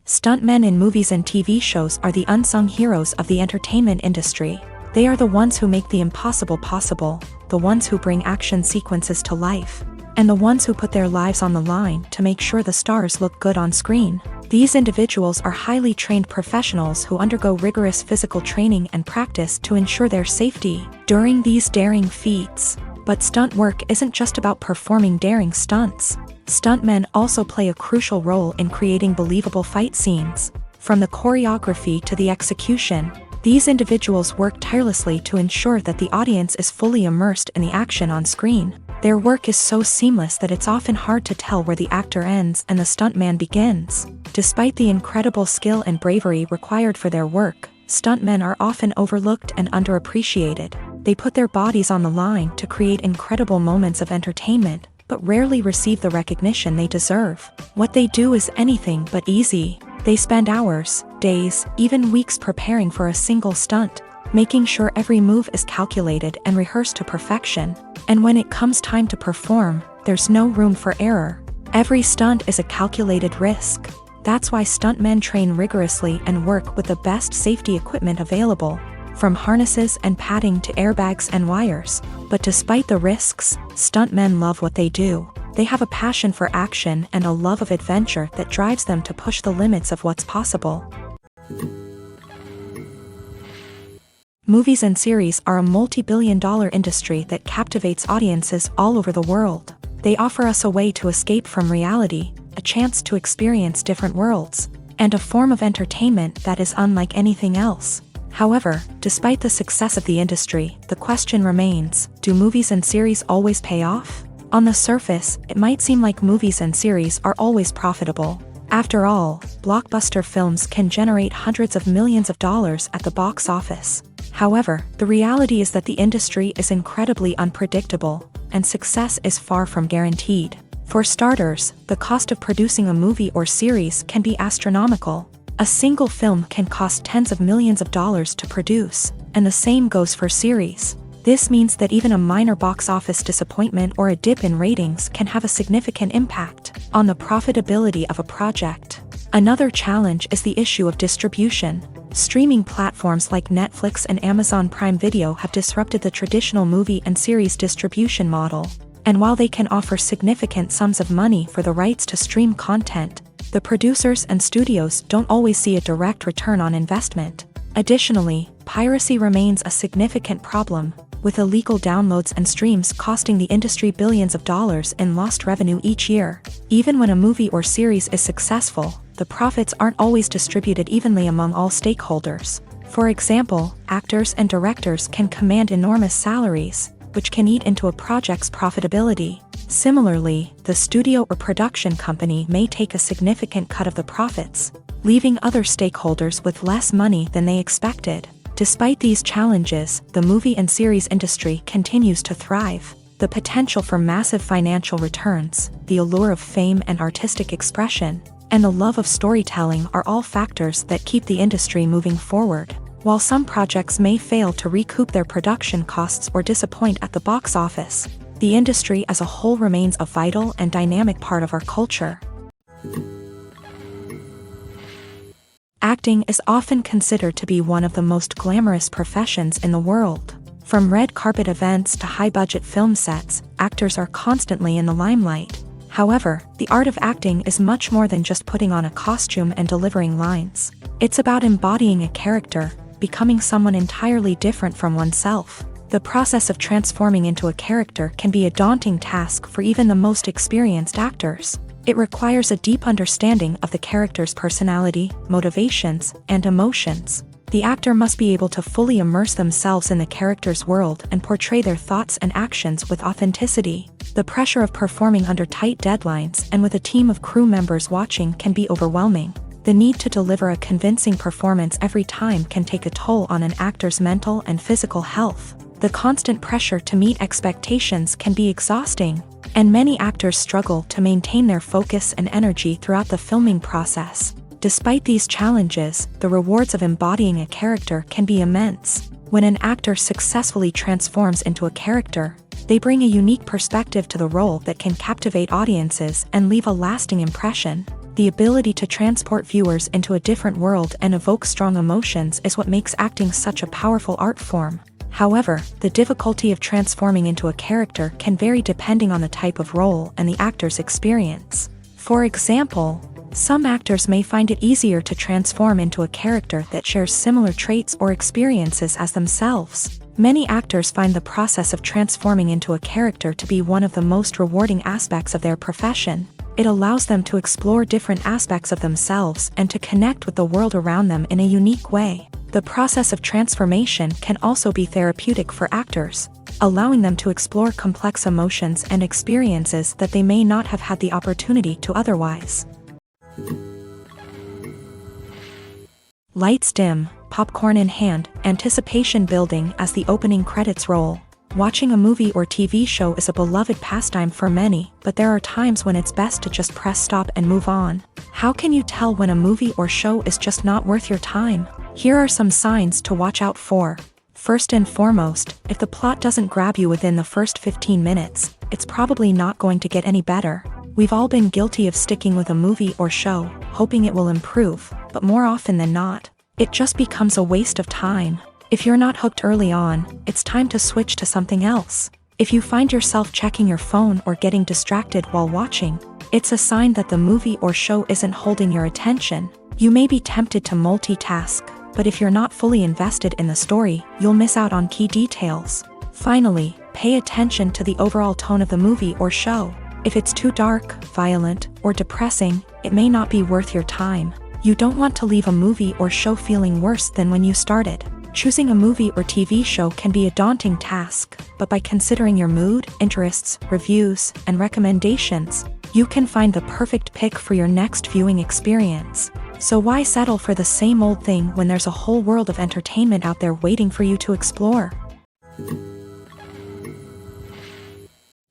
S1: Stuntmen in movies and TV shows are the unsung heroes of the entertainment industry. They are the ones who make the impossible possible, the ones who bring action sequences to life, and the ones who put their lives on the line to make sure the stars look good on screen. These individuals are highly trained professionals who undergo rigorous physical training and practice to ensure their safety during these daring feats. But stunt work isn't just about performing daring stunts. Stuntmen also play a crucial role in creating believable fight scenes. From the choreography to the execution, these individuals work tirelessly to ensure that the audience is fully immersed in the action on screen. Their work is so seamless that it's often hard to tell where the actor ends and the stuntman begins. Despite the incredible skill and bravery required for their work, stuntmen are often overlooked and underappreciated. They put their bodies on the line to create incredible moments of entertainment, but rarely receive the recognition they deserve. What they do is anything but easy. They spend hours, days, even weeks preparing for a single stunt, making sure every move is calculated and rehearsed to perfection. And when it comes time to perform, there's no room for error. Every stunt is a calculated risk. That's why stuntmen train rigorously and work with the best safety equipment available, from harnesses and padding to airbags and wires. But despite the risks, stuntmen love what they do. They have a passion for action and a love of adventure that drives them to push the limits of what's possible. Movies and series are a multi-billion-dollar industry that captivates audiences all over the world. They offer us a way to escape from reality, a chance to experience different worlds, and a form of entertainment that is unlike anything else. However, despite the success of the industry, the question remains: do movies and series always pay off? On the surface, it might seem like movies and series are always profitable. After all, blockbuster films can generate hundreds of millions of dollars at the box office. However, the reality is that the industry is incredibly unpredictable, and success is far from guaranteed. For starters, the cost of producing a movie or series can be astronomical. A single film can cost tens of millions of dollars to produce, and the same goes for series. This means that even a minor box office disappointment or a dip in ratings can have a significant impact on the profitability of a project. Another challenge is the issue of distribution. Streaming platforms like Netflix and Amazon Prime Video have disrupted the traditional movie and series distribution model. And while they can offer significant sums of money for the rights to stream content, the producers and studios don't always see a direct return on investment. Additionally, piracy remains a significant problem. with illegal downloads and streams costing the industry billions of dollars in lost revenue each year. Even when a movie or series is successful, the profits aren't always distributed evenly among all stakeholders. For example, actors and directors can command enormous salaries, which can eat into a project's profitability. Similarly, the studio or production company may take a significant cut of the profits, leaving other stakeholders with less money than they expected. Despite these challenges, the movie and series industry continues to thrive. The potential for massive financial returns, the allure of fame and artistic expression, and the love of storytelling are all factors that keep the industry moving forward. While some projects may fail to recoup their production costs or disappoint at the box office, the industry as a whole remains a vital and dynamic part of our culture. Acting is often considered to be one of the most glamorous professions in the world. From red carpet events to high-budget film sets, actors are constantly in the limelight. However, the art of acting is much more than just putting on a costume and delivering lines. It's about embodying a character, becoming someone entirely different from oneself. The process of transforming into a character can be a daunting task for even the most experienced actors. It requires a deep understanding of the character's personality, motivations, and emotions. The actor must be able to fully immerse themselves in the character's world and portray their thoughts and actions with authenticity. The pressure of performing under tight deadlines and with a team of crew members watching can be overwhelming. The need to deliver a convincing performance every time can take a toll on an actor's mental and physical health. The constant pressure to meet expectations can be exhausting, and many actors struggle to maintain their focus and energy throughout the filming process. Despite these challenges, the rewards of embodying a character can be immense. When an actor successfully transforms into a character, they bring a unique perspective to the role that can captivate audiences and leave a lasting impression. The ability to transport viewers into a different world and evoke strong emotions is what makes acting such a powerful art form. However, the difficulty of transforming into a character can vary depending on the type of role and the actor's experience. For example, some actors may find it easier to transform into a character that shares similar traits or experiences as themselves. Many actors find the process of transforming into a character to be one of the most rewarding aspects of their profession. It allows them to explore different aspects of themselves and to connect with the world around them in a unique way. The process of transformation can also be therapeutic for actors, allowing them to explore complex emotions and experiences that they may not have had the opportunity to otherwise. Lights dim, popcorn in hand, anticipation building as the opening credits roll. Watching a movie or TV show is a beloved pastime for many, but there are times when it's best to just press stop and move on. How can you tell when a movie or show is just not worth your time? Here are some signs to watch out for. First and foremost, if the plot doesn't grab you within the first 15 minutes, it's probably not going to get any better. We've all been guilty of sticking with a movie or show, hoping it will improve, but more often than not, it just becomes a waste of time. If you're not hooked early on, it's time to switch to something else. If you find yourself checking your phone or getting distracted while watching, it's a sign that the movie or show isn't holding your attention. You may be tempted to multitask, but if you're not fully invested in the story, you'll miss out on key details. Finally, pay attention to the overall tone of the movie or show. If it's too dark, violent, or depressing, it may not be worth your time. You don't want to leave a movie or show feeling worse than when you started. Choosing a movie or TV show can be a daunting task, but by considering your mood, interests, reviews, and recommendations, you can find the perfect pick for your next viewing experience. So why settle for the same old thing when there's a whole world of entertainment out there waiting for you to explore?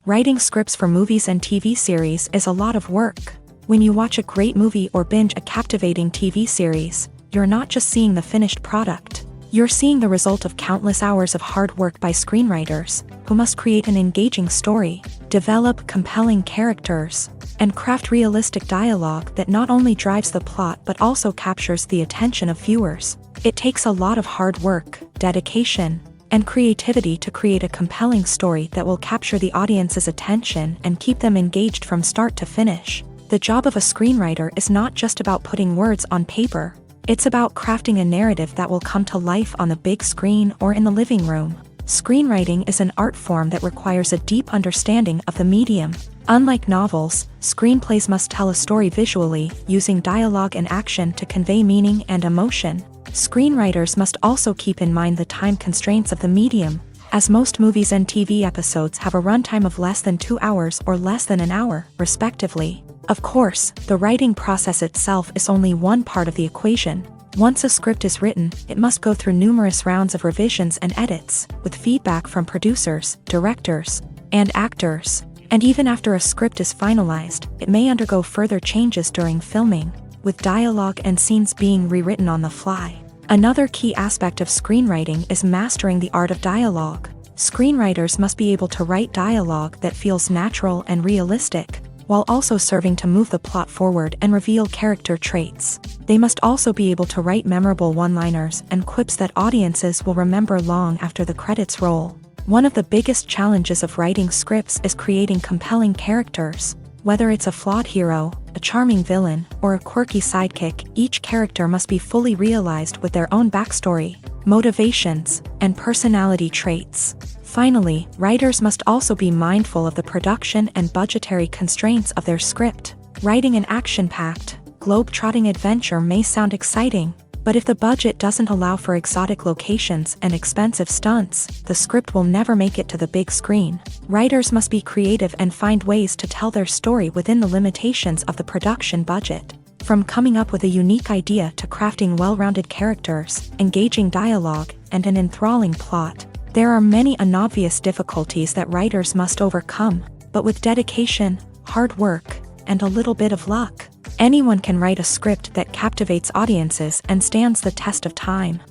S1: Writing scripts for movies and TV series is a lot of work. When you watch a great movie or binge a captivating TV series, you're not just seeing the finished product. You're seeing the result of countless hours of hard work by screenwriters, who must create an engaging story, develop compelling characters, and craft realistic dialogue that not only drives the plot but also captures the attention of viewers. It takes a lot of hard work, dedication, and creativity to create a compelling story that will capture the audience's attention and keep them engaged from start to finish. The job of a screenwriter is not just about putting words on paper. It's about crafting a narrative that will come to life on the big screen or in the living room. Screenwriting is an art form that requires a deep understanding of the medium. Unlike novels, screenplays must tell a story visually, using dialogue and action to convey meaning and emotion. Screenwriters must also keep in mind the time constraints of the medium, as most movies and TV episodes have a runtime of less than 2 hours or less than an hour, respectively. Of course, the writing process itself is only one part of the equation. Once a script is written, it must go through numerous rounds of revisions and edits, with feedback from producers, directors, and actors. And even after a script is finalized, it may undergo further changes during filming, with dialogue and scenes being rewritten on the fly. Another key aspect of screenwriting is mastering the art of dialogue. Screenwriters must be able to write dialogue that feels natural and realistic, while also serving to move the plot forward and reveal character traits. They must also be able to write memorable one-liners and quips that audiences will remember long after the credits roll. One of the biggest challenges of writing scripts is creating compelling characters. Whether it's a flawed hero, a charming villain, or a quirky sidekick, each character must be fully realized with their own backstory, motivations, and personality traits. Finally, writers must also be mindful of the production and budgetary constraints of their script. Writing an action-packed, globe-trotting adventure may sound exciting, but if the budget doesn't allow for exotic locations and expensive stunts, the script will never make it to the big screen. Writers must be creative and find ways to tell their story within the limitations of the production budget. From coming up with a unique idea to crafting well-rounded characters, engaging dialogue, and an enthralling plot, there are many unobvious difficulties that writers must overcome, but with dedication, hard work, and a little bit of luck, anyone can write a script that captivates audiences and stands the test of time.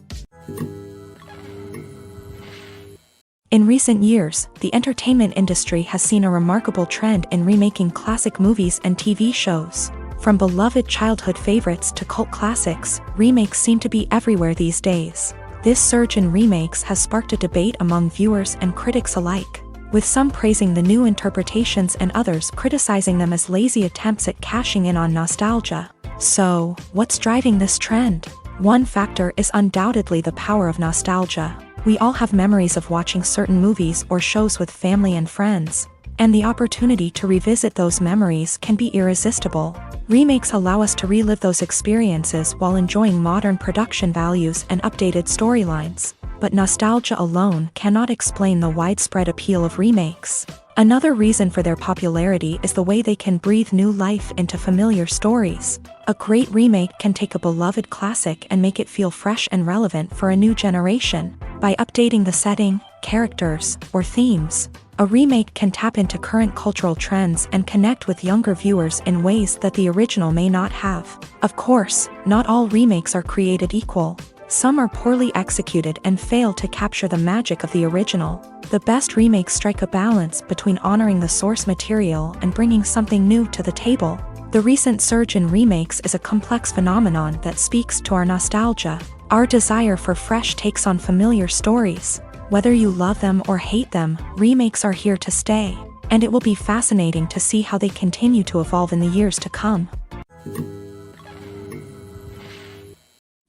S1: In recent years, the entertainment industry has seen a remarkable trend in remaking classic movies and TV shows. From beloved childhood favorites to cult classics, remakes seem to be everywhere these days. This surge in remakes has sparked a debate among viewers and critics alike, with some praising the new interpretations and others criticizing them as lazy attempts at cashing in on nostalgia. So, what's driving this trend? One factor is undoubtedly the power of nostalgia. We all have memories of watching certain movies or shows with family and friends, and the opportunity to revisit those memories can be irresistible. Remakes allow us to relive those experiences while enjoying modern production values and updated storylines. But nostalgia alone cannot explain the widespread appeal of remakes. Another reason for their popularity is the way they can breathe new life into familiar stories. A great remake can take a beloved classic and make it feel fresh and relevant for a new generation. By updating the setting, characters, or themes, a remake can tap into current cultural trends and connect with younger viewers in ways that the original may not have. Of course, not all remakes are created equal. Some are poorly executed and fail to capture the magic of the original. The best remakes strike a balance between honoring the source material and bringing something new to the table. The recent surge in remakes is a complex phenomenon that speaks to our nostalgia, our desire for fresh takes on familiar stories. Whether you love them or hate them, remakes are here to stay, and it will be fascinating to see how they continue to evolve in the years to come.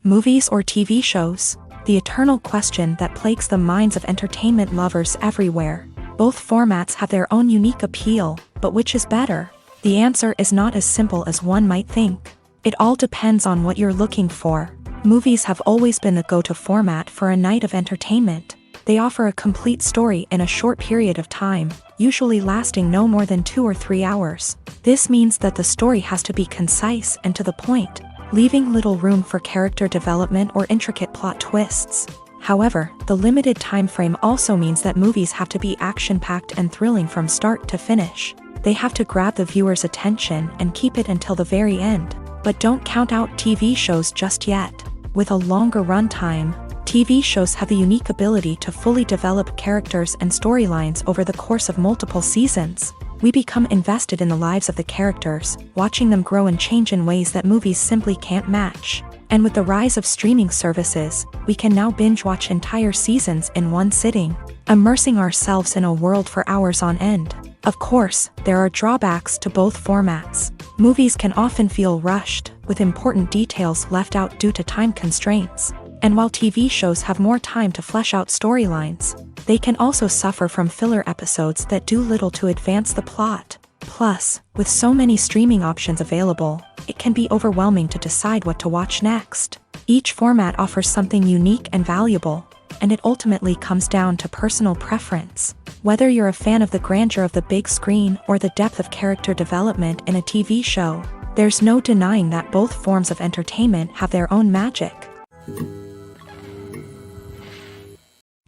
S1: Movies or TV shows? The eternal question that plagues the minds of entertainment lovers everywhere. Both formats have their own unique appeal, but which is better? The answer is not as simple as one might think. It all depends on what you're looking for. Movies have always been the go-to format for a night of entertainment. They offer a complete story in a short period of time, usually lasting no more than 2 or 3 hours. This means that the story has to be concise and to the point, leaving little room for character development or intricate plot twists. However, the limited time frame also means that movies have to be action-packed and thrilling from start to finish. They have to grab the viewer's attention and keep it until the very end. But don't count out TV shows just yet. With a longer runtime, TV shows have the unique ability to fully develop characters and storylines over the course of multiple seasons. We become invested in the lives of the characters, watching them grow and change in ways that movies simply can't match. And with the rise of streaming services, we can now binge-watch entire seasons in one sitting, immersing ourselves in a world for hours on end. Of course, there are drawbacks to both formats. Movies can often feel rushed, with important details left out due to time constraints. And while TV shows have more time to flesh out storylines, they can also suffer from filler episodes that do little to advance the plot. Plus, with so many streaming options available, it can be overwhelming to decide what to watch next. Each format offers something unique and valuable, and it ultimately comes down to personal preference. Whether you're a fan of the grandeur of the big screen or the depth of character development in a TV show, there's no denying that both forms of entertainment have their own magic.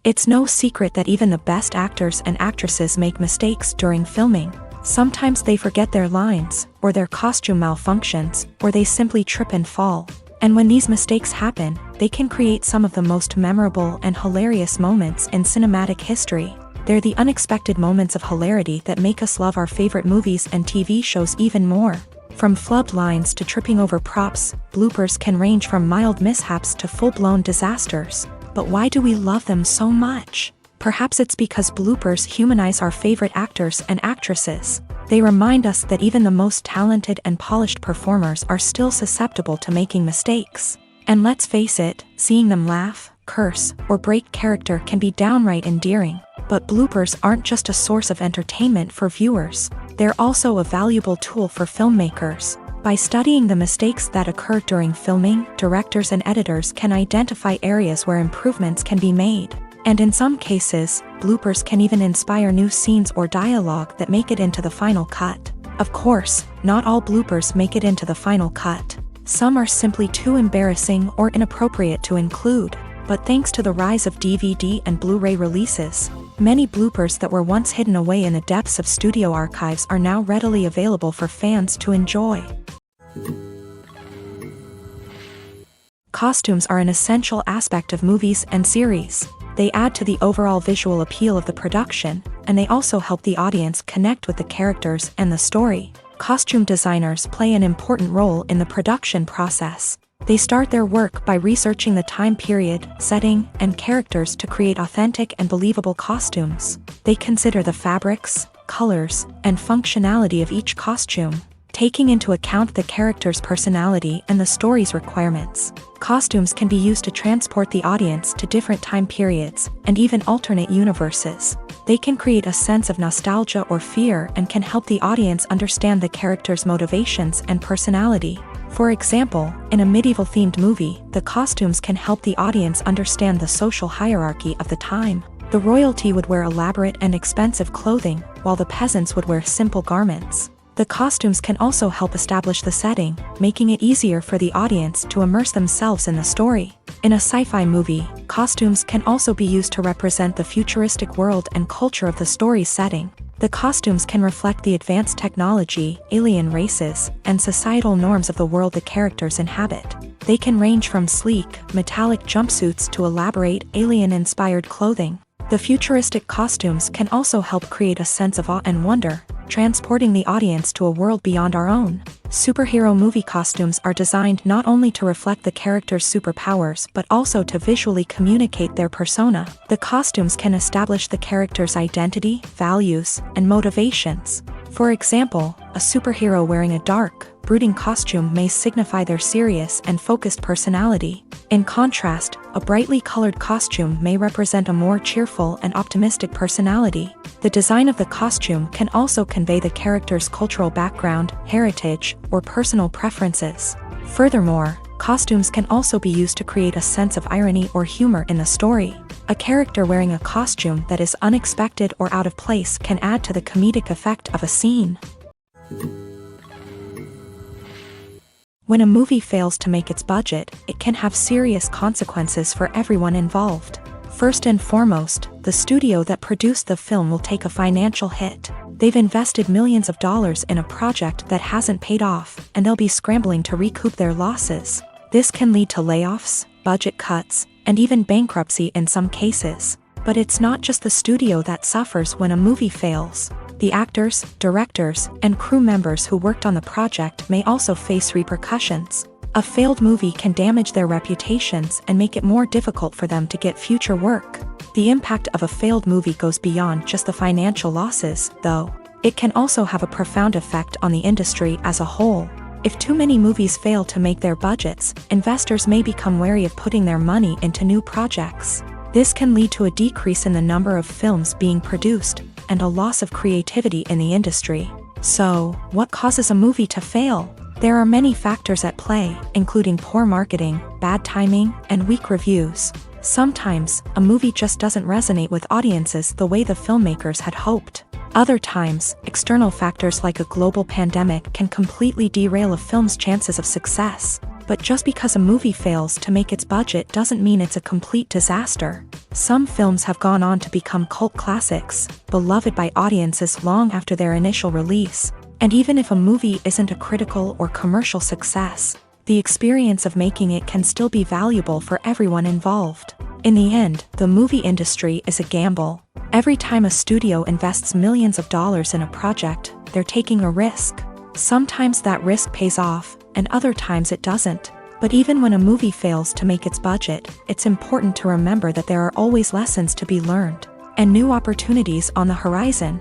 S1: It's no secret that even the best actors and actresses make mistakes during filming. Sometimes they forget their lines, or their costume malfunctions, or they simply trip and fall. And when these mistakes happen, they can create some of the most memorable and hilarious moments in cinematic history. They're the unexpected moments of hilarity that make us love our favorite movies and TV shows even more. From flubbed lines to tripping over props, bloopers can range from mild mishaps to full-blown disasters. But why do we love them so much? Perhaps it's because bloopers humanize our favorite actors and actresses. They remind us that even the most talented and polished performers are still susceptible to making mistakes. And let's face it, seeing them laugh, curse, or break character can be downright endearing. But bloopers aren't just a source of entertainment for viewers. They're also a valuable tool for filmmakers. By studying the mistakes that occur during filming, directors and editors can identify areas where improvements can be made. And in some cases, bloopers can even inspire new scenes or dialogue that make it into the final cut. Of course, not all bloopers make it into the final cut. Some are simply too embarrassing or inappropriate to include. But thanks to the rise of DVD and Blu-ray releases, many bloopers that were once hidden away in the depths of studio archives are now readily available for fans to enjoy. Costumes are an essential aspect of movies and series. They add to the overall visual appeal of the production, and they also help the audience connect with the characters and the story. Costume designers play an important role in the production process. They start their work by researching the time period, setting, and characters to create authentic and believable costumes. They consider the fabrics, colors, and functionality of each costume, taking into account the character's personality and the story's requirements. Costumes can be used to transport the audience to different time periods and even alternate universes. They can create a sense of nostalgia or fear and can help the audience understand the character's motivations and personality. For example, in a medieval-themed movie, the costumes can help the audience understand the social hierarchy of the time. The royalty would wear elaborate and expensive clothing, while the peasants would wear simple garments. The costumes can also help establish the setting, making it easier for the audience to immerse themselves in the story. In a sci-fi movie, costumes can also be used to represent the futuristic world and culture of the story's setting. The costumes can reflect the advanced technology, alien races, and societal norms of the world the characters inhabit. They can range from sleek, metallic jumpsuits to elaborate, alien-inspired clothing. The futuristic costumes can also help create a sense of awe and wonder, transporting the audience to a world beyond our own. Superhero movie costumes are designed not only to reflect the character's superpowers but also to visually communicate their persona. The costumes can establish the character's identity, values, and motivations. For example, a superhero wearing a dark, brooding costume may signify their serious and focused personality. In contrast, a brightly colored costume may represent a more cheerful and optimistic personality. The design of the costume can also convey the character's cultural background, heritage, or personal preferences. Furthermore, costumes can also be used to create a sense of irony or humor in the story. A character wearing a costume that is unexpected or out of place can add to the comedic effect of a scene. When a movie fails to make its budget, it can have serious consequences for everyone involved. First and foremost, the studio that produced the film will take a financial hit. They've invested millions of dollars in a project that hasn't paid off, and they'll be scrambling to recoup their losses. This can lead to layoffs, budget cuts, and even bankruptcy in some cases. But it's not just the studio that suffers when a movie fails. The actors, directors, and crew members who worked on the project may also face repercussions. A failed movie can damage their reputations and make it more difficult for them to get future work. The impact of a failed movie goes beyond just the financial losses, though. It can also have a profound effect on the industry as a whole. If too many movies fail to make their budgets, investors may become wary of putting their money into new projects. This can lead to a decrease in the number of films being produced, and a loss of creativity in the industry. So, what causes a movie to fail? There are many factors at play, including poor marketing, bad timing, and weak reviews. Sometimes, a movie just doesn't resonate with audiences the way the filmmakers had hoped. Other times, external factors like a global pandemic can completely derail a film's chances of success. But just because a movie fails to make its budget doesn't mean it's a complete disaster. Some films have gone on to become cult classics, beloved by audiences long after their initial release. And even if a movie isn't a critical or commercial success, the experience of making it can still be valuable for everyone involved. In the end, the movie industry is a gamble. Every time a studio invests millions of dollars in a project, they're taking a risk. Sometimes that risk pays off, and other times it doesn't. But even when a movie fails to make its budget, it's important to remember that there are always lessons to be learned, and new opportunities on the horizon.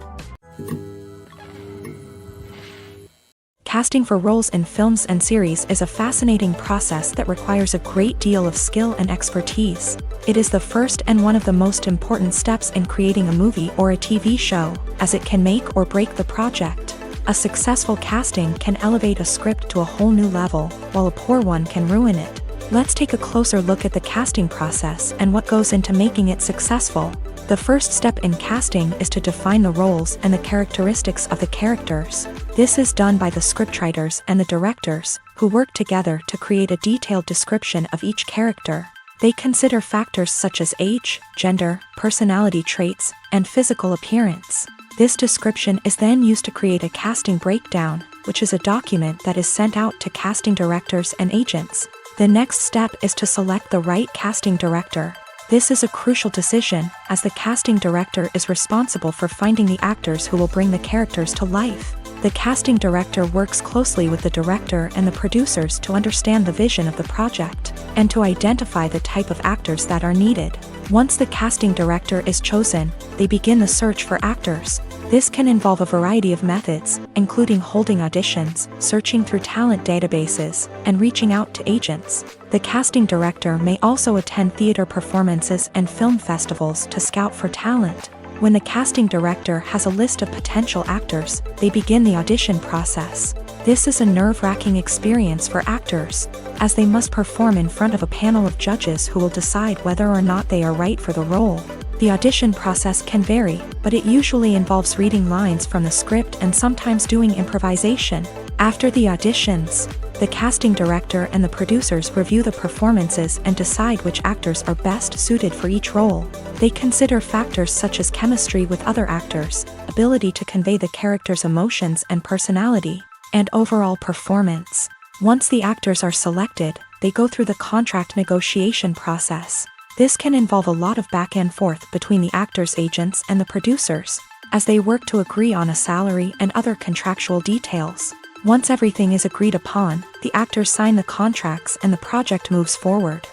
S1: Casting for roles in films and series is a fascinating process that requires a great deal of skill and expertise. It is the first and one of the most important steps in creating a movie or a TV show, as it can make or break the project. A successful casting can elevate a script to a whole new level, while a poor one can ruin it. Let's take a closer look at the casting process and what goes into making it successful. The first step in casting is to define the roles and the characteristics of the characters. This is done by the scriptwriters and the directors, who work together to create a detailed description of each character. They consider factors such as age, gender, personality traits, and physical appearance. This description is then used to create a casting breakdown, which is a document that is sent out to casting directors and agents. The next step is to select the right casting director. This is a crucial decision, as the casting director is responsible for finding the actors who will bring the characters to life. The casting director works closely with the director and the producers to understand the vision of the project, and to identify the type of actors that are needed. Once the casting director is chosen, they begin the search for actors. This can involve a variety of methods, including holding auditions, searching through talent databases, and reaching out to agents. The casting director may also attend theater performances and film festivals to scout for talent. When the casting director has a list of potential actors, they begin the audition process. This is a nerve-wracking experience for actors, as they must perform in front of a panel of judges who will decide whether or not they are right for the role. The audition process can vary, but it usually involves reading lines from the script and sometimes doing improvisation. After the auditions, the casting director and the producers review the performances and decide which actors are best suited for each role. They consider factors such as chemistry with other actors, ability to convey the character's emotions and personality, and overall performance. Once the actors are selected, they go through the contract negotiation process. This can involve a lot of back and forth between the actors' agents and the producers, as they work to agree on a salary and other contractual details. Once everything is agreed upon, the actors sign the contracts and the project moves forward.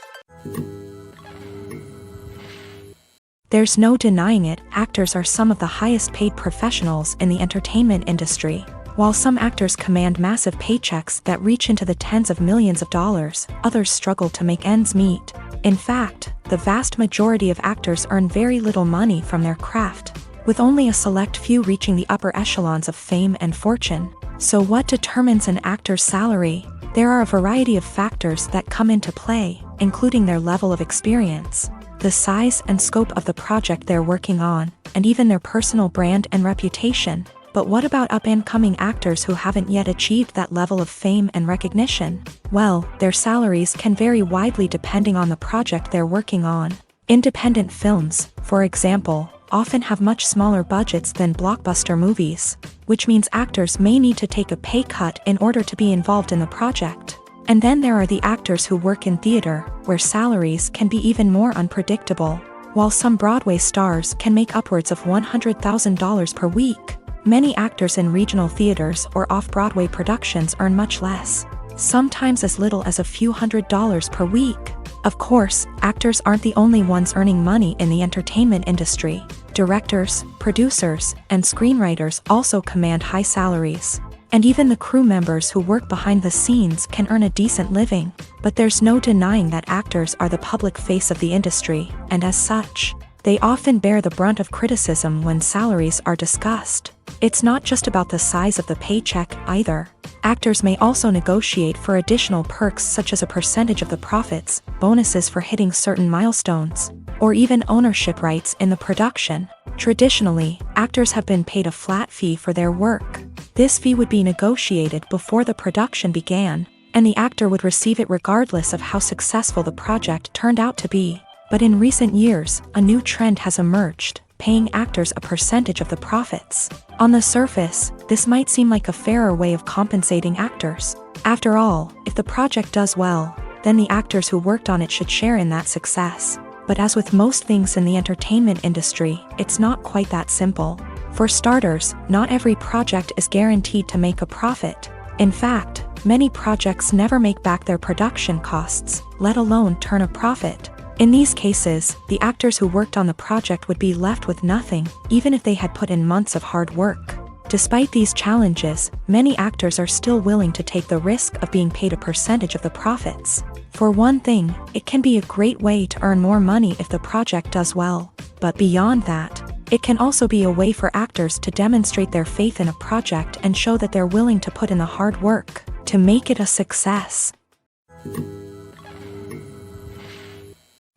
S1: There's no denying it, actors are some of the highest paid professionals in the entertainment industry. While some actors command massive paychecks that reach into the tens of millions of dollars, others struggle to make ends meet. In fact, the vast majority of actors earn very little money from their craft, with only a select few reaching the upper echelons of fame and fortune. So what determines an actor's salary? There are a variety of factors that come into play, including their level of experience, the size and scope of the project they're working on, and even their personal brand and reputation. But what about up-and-coming actors who haven't yet achieved that level of fame and recognition? Well, their salaries can vary widely depending on the project they're working on. Independent films, for example, often have much smaller budgets than blockbuster movies, which means actors may need to take a pay cut in order to be involved in the project. And then there are the actors who work in theater, where salaries can be even more unpredictable. While some Broadway stars can make upwards of $100,000 per week, many actors in regional theaters or off-Broadway productions earn much less, sometimes as little as a few $100s per week. Of course, actors aren't the only ones earning money in the entertainment industry. Directors, producers, and screenwriters also command high salaries. And even the crew members who work behind the scenes can earn a decent living. But there's no denying that actors are the public face of the industry, and as such, they often bear the brunt of criticism when salaries are discussed. It's not just about the size of the paycheck either. Actors may also negotiate for additional perks such as a percentage of the profits, bonuses for hitting certain milestones, or even ownership rights in the production. Traditionally, actors have been paid a flat fee for their work. This fee would be negotiated before the production began, and the actor would receive it regardless of how successful the project turned out to be. But in recent years, a new trend has emerged, paying actors a percentage of the profits. On the surface, this might seem like a fairer way of compensating actors. After all, if the project does well, then the actors who worked on it should share in that success. But as with most things in the entertainment industry, it's not quite that simple. For starters, not every project is guaranteed to make a profit. In fact, many projects never make back their production costs, let alone turn a profit. In these cases, the actors who worked on the project would be left with nothing, even if they had put in months of hard work. Despite these challenges, many actors are still willing to take the risk of being paid a percentage of the profits. For one thing, it can be a great way to earn more money if the project does well. But beyond that, it can also be a way for actors to demonstrate their faith in a project and show that they're willing to put in the hard work to make it a success.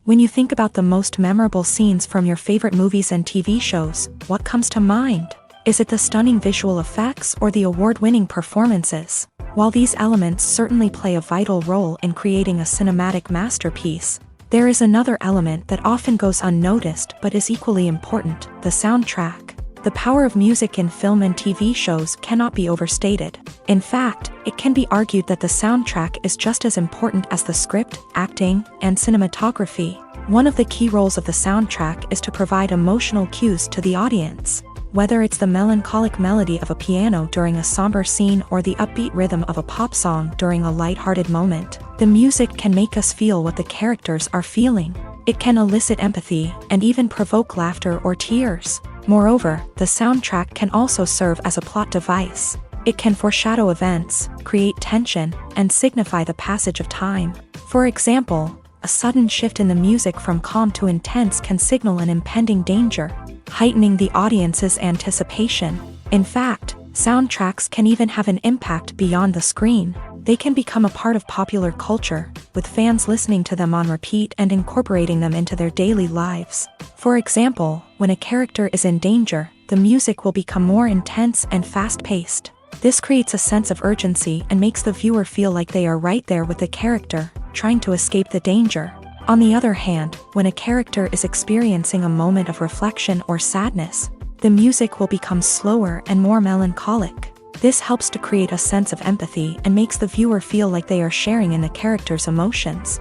S1: When you think about the most memorable scenes from your favorite movies and TV shows, what comes to mind? Is it the stunning visual effects or the award-winning performances? While these elements certainly play a vital role in creating a cinematic masterpiece, there is another element that often goes unnoticed but is equally important: the soundtrack. The power of music in film and TV shows cannot be overstated. In fact, it can be argued that the soundtrack is just as important as the script, acting, and cinematography. One of the key roles of the soundtrack is to provide emotional cues to the audience. Whether it's the melancholic melody of a piano during a somber scene or the upbeat rhythm of a pop song during a lighthearted moment, the music can make us feel what the characters are feeling. It can elicit empathy and even provoke laughter or tears. Moreover, the soundtrack can also serve as a plot device. It can foreshadow events, create tension, and signify the passage of time. For example, a sudden shift in the music from calm to intense can signal an impending danger, heightening the audience's anticipation. In fact, soundtracks can even have an impact beyond the screen. They can become a part of popular culture, with fans listening to them on repeat and incorporating them into their daily lives. For example, when a character is in danger, the music will become more intense and fast-paced. This creates a sense of urgency and makes the viewer feel like they are right there with the character, trying to escape the danger. On the other hand, when a character is experiencing a moment of reflection or sadness, the music will become slower and more melancholic. This helps to create a sense of empathy and makes the viewer feel like they are sharing in the character's emotions.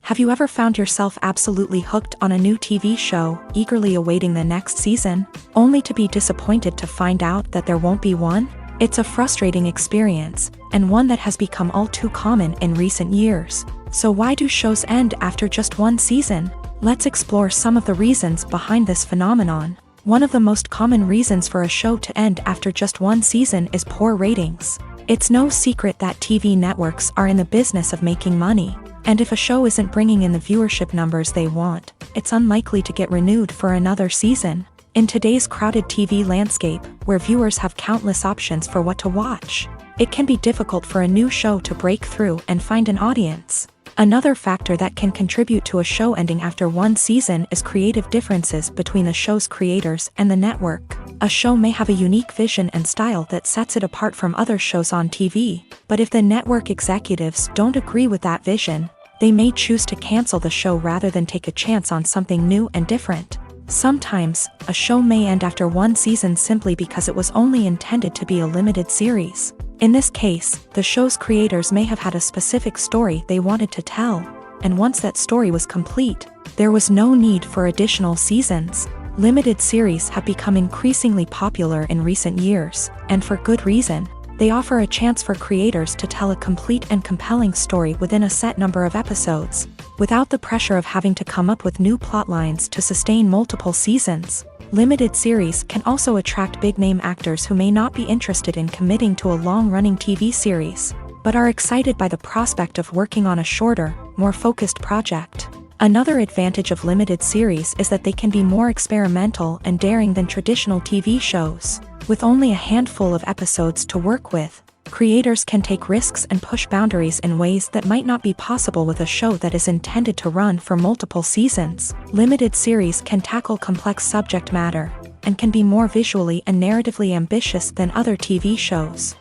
S1: Have you ever found yourself absolutely hooked on a new TV show, eagerly awaiting the next season, only to be disappointed to find out that there won't be one? It's a frustrating experience, and one that has become all too common in recent years. So why do shows end after just one season? Let's explore some of the reasons behind this phenomenon. One of the most common reasons for a show to end after just one season is poor ratings. It's no secret that TV networks are in the business of making money, and if a show isn't bringing in the viewership numbers they want, it's unlikely to get renewed for another season. In today's crowded TV landscape, where viewers have countless options for what to watch, it can be difficult for a new show to break through and find an audience. Another factor that can contribute to a show ending after one season is creative differences between the show's creators and the network. A show may have a unique vision and style that sets it apart from other shows on TV, but if the network executives don't agree with that vision, they may choose to cancel the show rather than take a chance on something new and different. Sometimes, a show may end after one season simply because it was only intended to be a limited series. In this case, the show's creators may have had a specific story they wanted to tell, and once that story was complete, there was no need for additional seasons. Limited series have become increasingly popular in recent years, and for good reason. They offer a chance for creators to tell a complete and compelling story within a set number of episodes, without the pressure of having to come up with new plotlines to sustain multiple seasons. Limited series can also attract big-name actors who may not be interested in committing to a long-running TV series, but are excited by the prospect of working on a shorter, more focused project. Another advantage of limited series is that they can be more experimental and daring than traditional TV shows. With only a handful of episodes to work with, creators can take risks and push boundaries in ways that might not be possible with a show that is intended to run for multiple seasons. Limited series can tackle complex subject matter, and can be more visually and narratively ambitious than other TV shows.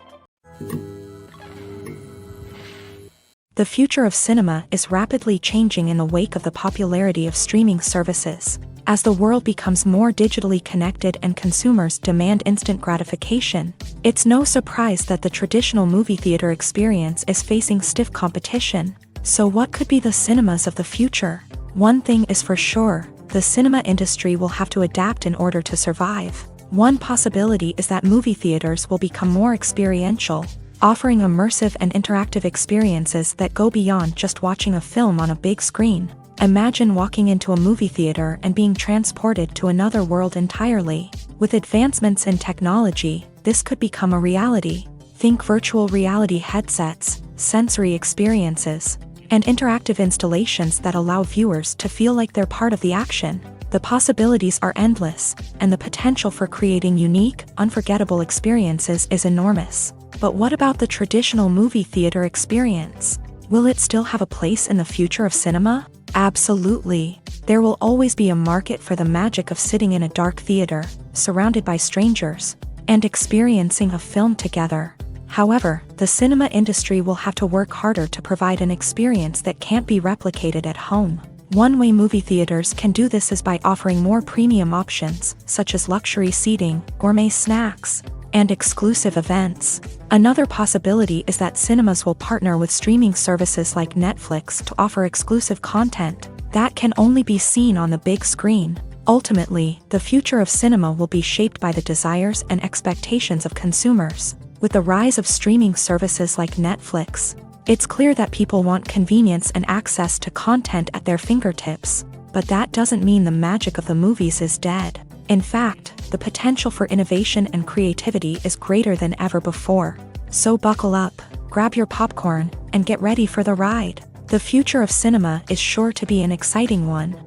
S1: The future of cinema is rapidly changing in the wake of the popularity of streaming services. As the world becomes more digitally connected and consumers demand instant gratification, it's no surprise that the traditional movie theater experience is facing stiff competition. So what could be the cinemas of the future? One thing is for sure, the cinema industry will have to adapt in order to survive. One possibility is that movie theaters will become more experiential, offering immersive and interactive experiences that go beyond just watching a film on a big screen. Imagine walking into a movie theater and being transported to another world entirely. With advancements in technology, this could become a reality. Think virtual reality headsets, sensory experiences, and interactive installations that allow viewers to feel like they're part of the action. The possibilities are endless, and the potential for creating unique, unforgettable experiences is enormous. But what about the traditional movie theater experience? Will it still have a place in the future of cinema? Absolutely. There will always be a market for the magic of sitting in a dark theater, surrounded by strangers, and experiencing a film together. However, the cinema industry will have to work harder to provide an experience that can't be replicated at home. One way movie theaters can do this is by offering more premium options, such as luxury seating, gourmet snacks, and exclusive events. Another possibility is that cinemas will partner with streaming services like Netflix to offer exclusive content that can only be seen on the big screen. Ultimately, the future of cinema will be shaped by the desires and expectations of consumers. With the rise of streaming services like Netflix, it's clear that people want convenience and access to content at their fingertips. But that doesn't mean the magic of the movies is dead. In fact, the potential for innovation and creativity is greater than ever before. So buckle up, grab your popcorn, and get ready for the ride. The future of cinema is sure to be an exciting one.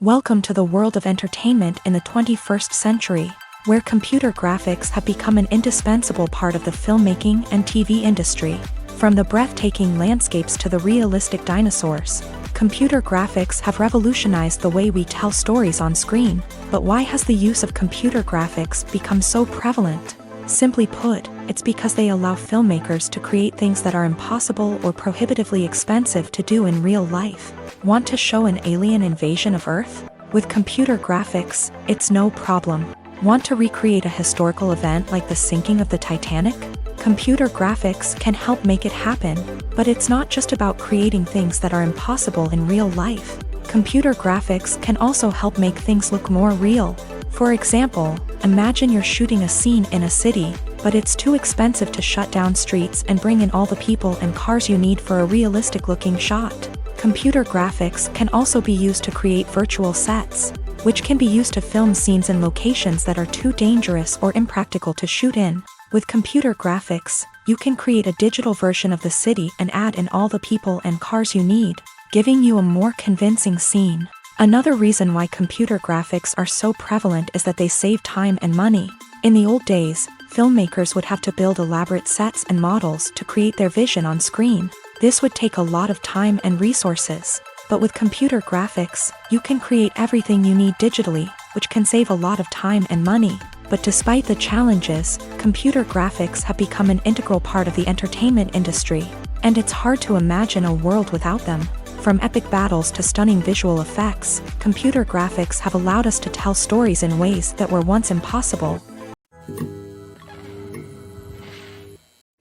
S1: Welcome to the world of entertainment in the 21st century, where computer graphics have become an indispensable part of the filmmaking and TV industry. From the breathtaking landscapes to the realistic dinosaurs, computer graphics have revolutionized the way we tell stories on screen. But why has the use of computer graphics become so prevalent? Simply put, it's because they allow filmmakers to create things that are impossible or prohibitively expensive to do in real life. Want to show an alien invasion of Earth? With computer graphics, it's no problem. Want to recreate a historical event like the sinking of the Titanic? Computer graphics can help make it happen, but it's not just about creating things that are impossible in real life. Computer graphics can also help make things look more real. For example, imagine you're shooting a scene in a city, but it's too expensive to shut down streets and bring in all the people and cars you need for a realistic-looking shot. Computer graphics can also be used to create virtual sets, which can be used to film scenes in locations that are too dangerous or impractical to shoot in. With computer graphics, you can create a digital version of the city and add in all the people and cars you need, giving you a more convincing scene. Another reason why computer graphics are so prevalent is that they save time and money. In the old days, filmmakers would have to build elaborate sets and models to create their vision on screen. This would take a lot of time and resources. But with computer graphics, you can create everything you need digitally, which can save a lot of time and money. But despite the challenges, computer graphics have become an integral part of the entertainment industry, and it's hard to imagine a world without them. From epic battles to stunning visual effects, computer graphics have allowed us to tell stories in ways that were once impossible.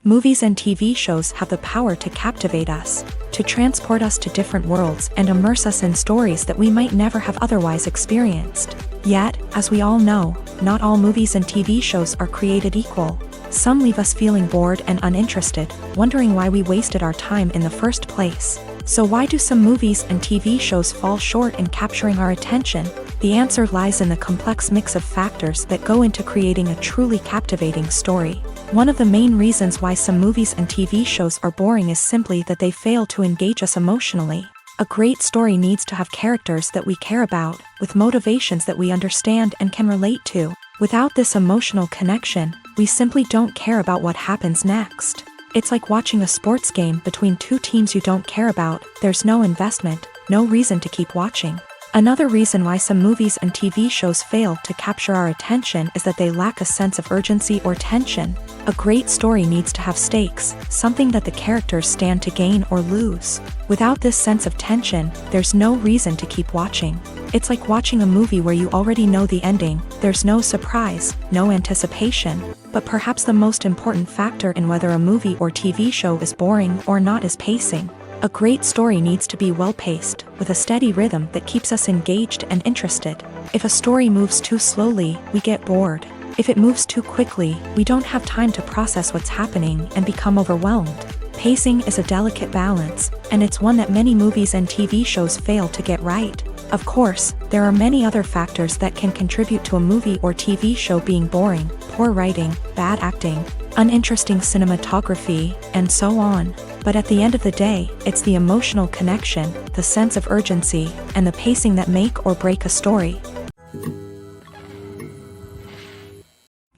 S1: Movies and TV shows have the power to captivate us, to transport us to different worlds and immerse us in stories that we might never have otherwise experienced. Yet, as we all know, not all movies and TV shows are created equal. Some leave us feeling bored and uninterested, wondering why we wasted our time in the first place. So why do some movies and TV shows fall short in capturing our attention? The answer lies in the complex mix of factors that go into creating a truly captivating story. One of the main reasons why some movies and TV shows are boring is simply that they fail to engage us emotionally. A great story needs to have characters that we care about, with motivations that we understand and can relate to. Without this emotional connection, we simply don't care about what happens next. It's like watching a sports game between two teams you don't care about. There's no investment, no reason to keep watching. Another reason why some movies and TV shows fail to capture our attention is that they lack a sense of urgency or tension. A great story needs to have stakes, something that the characters stand to gain or lose. Without this sense of tension, there's no reason to keep watching. It's like watching a movie where you already know the ending. There's no surprise, no anticipation. But perhaps the most important factor in whether a movie or TV show is boring or not is pacing. A great story needs to be well-paced, with a steady rhythm that keeps us engaged and interested. If a story moves too slowly, we get bored. If it moves too quickly, we don't have time to process what's happening and become overwhelmed. Pacing is a delicate balance, and it's one that many movies and TV shows fail to get right. Of course, there are many other factors that can contribute to a movie or TV show being boring: poor writing, bad acting, uninteresting cinematography, and so on. But at the end of the day, it's the emotional connection, the sense of urgency, and the pacing that make or break a story.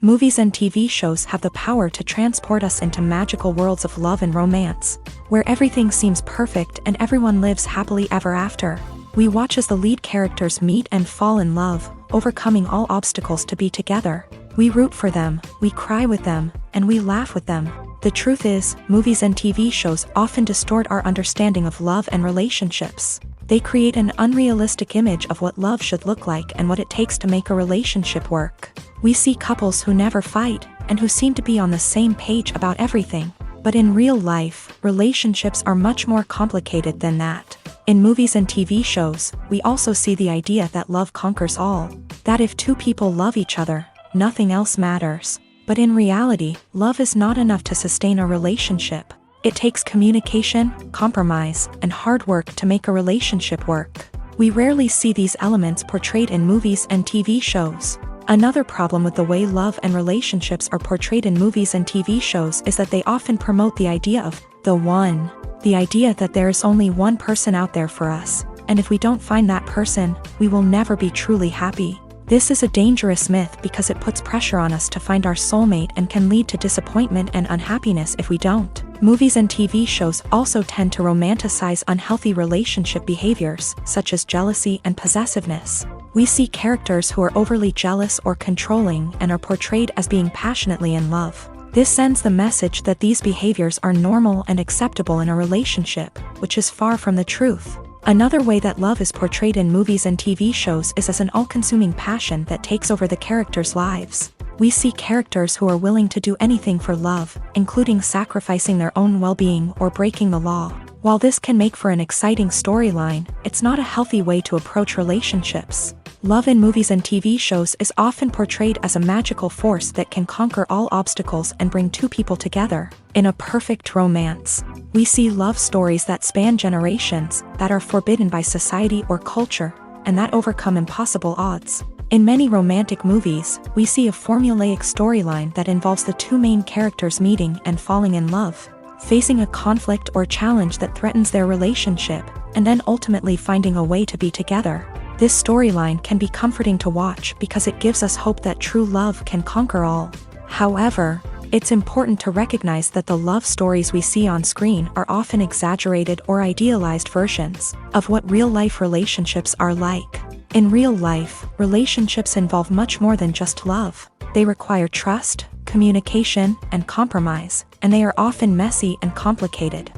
S1: Movies and TV shows have the power to transport us into magical worlds of love and romance, where everything seems perfect and everyone lives happily ever after. We watch as the lead characters meet and fall in love, overcoming all obstacles to be together. We root for them, we cry with them, and we laugh with them. The truth is, movies and TV shows often distort our understanding of love and relationships. They create an unrealistic image of what love should look like and what it takes to make a relationship work. We see couples who never fight, and who seem to be on the same page about everything. But in real life, relationships are much more complicated than that. In movies and TV shows, we also see the idea that love conquers all. That if two people love each other, nothing else matters. But in reality, love is not enough to sustain a relationship. It takes communication, compromise, and hard work to make a relationship work. We rarely see these elements portrayed in movies and TV shows. Another problem with the way love and relationships are portrayed in movies and TV shows is that they often promote the idea of the one. The idea that there is only one person out there for us, and if we don't find that person, we will never be truly happy. This is a dangerous myth because it puts pressure on us to find our soulmate and can lead to disappointment and unhappiness if we don't. Movies and TV shows also tend to romanticize unhealthy relationship behaviors, such as jealousy and possessiveness. We see characters who are overly jealous or controlling and are portrayed as being passionately in love. This sends the message that these behaviors are normal and acceptable in a relationship, which is far from the truth. Another way that love is portrayed in movies and TV shows is as an all-consuming passion that takes over the characters' lives. We see characters who are willing to do anything for love, including sacrificing their own well-being or breaking the law. While this can make for an exciting storyline, it's not a healthy way to approach relationships. Love in movies and TV shows is often portrayed as a magical force that can conquer all obstacles and bring two people together in a perfect romance. We see love stories that span generations, that are forbidden by society or culture, and that overcome impossible odds. In many romantic movies, we see a formulaic storyline that involves the two main characters meeting and falling in love, facing a conflict or challenge that threatens their relationship, and then ultimately finding a way to be together. This storyline can be comforting to watch because it gives us hope that true love can conquer all. However, it's important to recognize that the love stories we see on screen are often exaggerated or idealized versions of what real-life relationships are like. In real life, relationships involve much more than just love. They require trust, communication, and compromise, and they are often messy and complicated.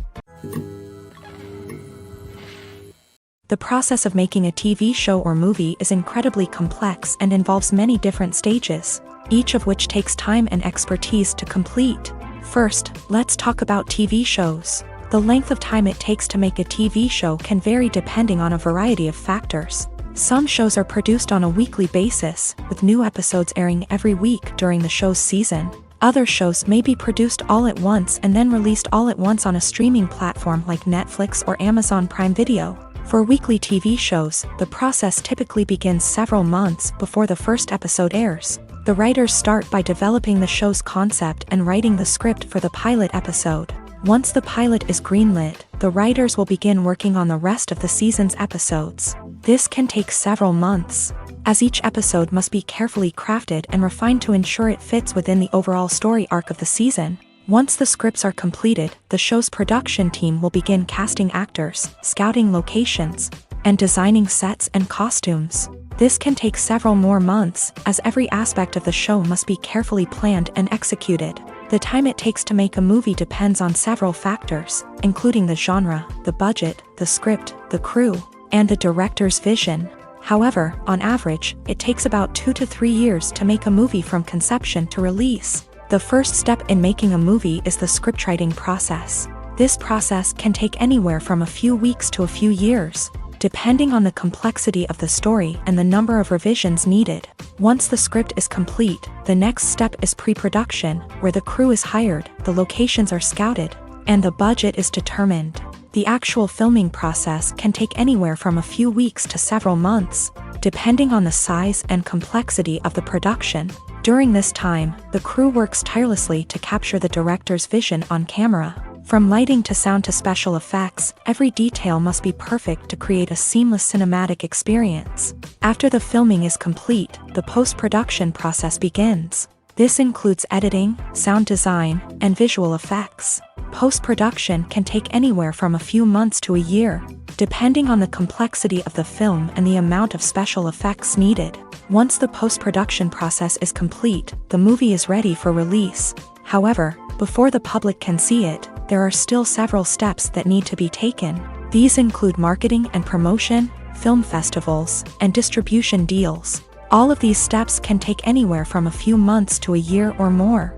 S1: The process of making a TV show or movie is incredibly complex and involves many different stages, each of which takes time and expertise to complete. First, let's talk about TV shows. The length of time it takes to make a TV show can vary depending on a variety of factors. Some shows are produced on a weekly basis, with new episodes airing every week during the show's season. Other shows may be produced all at once and then released all at once on a streaming platform like Netflix or Amazon Prime Video. For weekly TV shows, the process typically begins several months before the first episode airs. The writers start by developing the show's concept and writing the script for the pilot episode. Once the pilot is greenlit, the writers will begin working on the rest of the season's episodes. This can take several months, as each episode must be carefully crafted and refined to ensure it fits within the overall story arc of the season. Once the scripts are completed, the show's production team will begin casting actors, scouting locations, and designing sets and costumes. This can take several more months, as every aspect of the show must be carefully planned and executed. The time it takes to make a movie depends on several factors, including the genre, the budget, the script, the crew, and the director's vision. However, on average, it takes about 2 to 3 years to make a movie from conception to release. The first step in making a movie is the scriptwriting process. This process can take anywhere from a few weeks to a few years, depending on the complexity of the story and the number of revisions needed. Once the script is complete, the next step is pre-production, where the crew is hired, the locations are scouted, and the budget is determined. The actual filming process can take anywhere from a few weeks to several months, depending on the size and complexity of the production. During this time, the crew works tirelessly to capture the director's vision on camera. From lighting to sound to special effects, every detail must be perfect to create a seamless cinematic experience. After the filming is complete, the post-production process begins. This includes editing, sound design, and visual effects. Post-production can take anywhere from a few months to a year, depending on the complexity of the film and the amount of special effects needed. Once the post-production process is complete, the movie is ready for release. However, before the public can see it, there are still several steps that need to be taken. These include marketing and promotion, film festivals, and distribution deals. All of these steps can take anywhere from a few months to a year or more.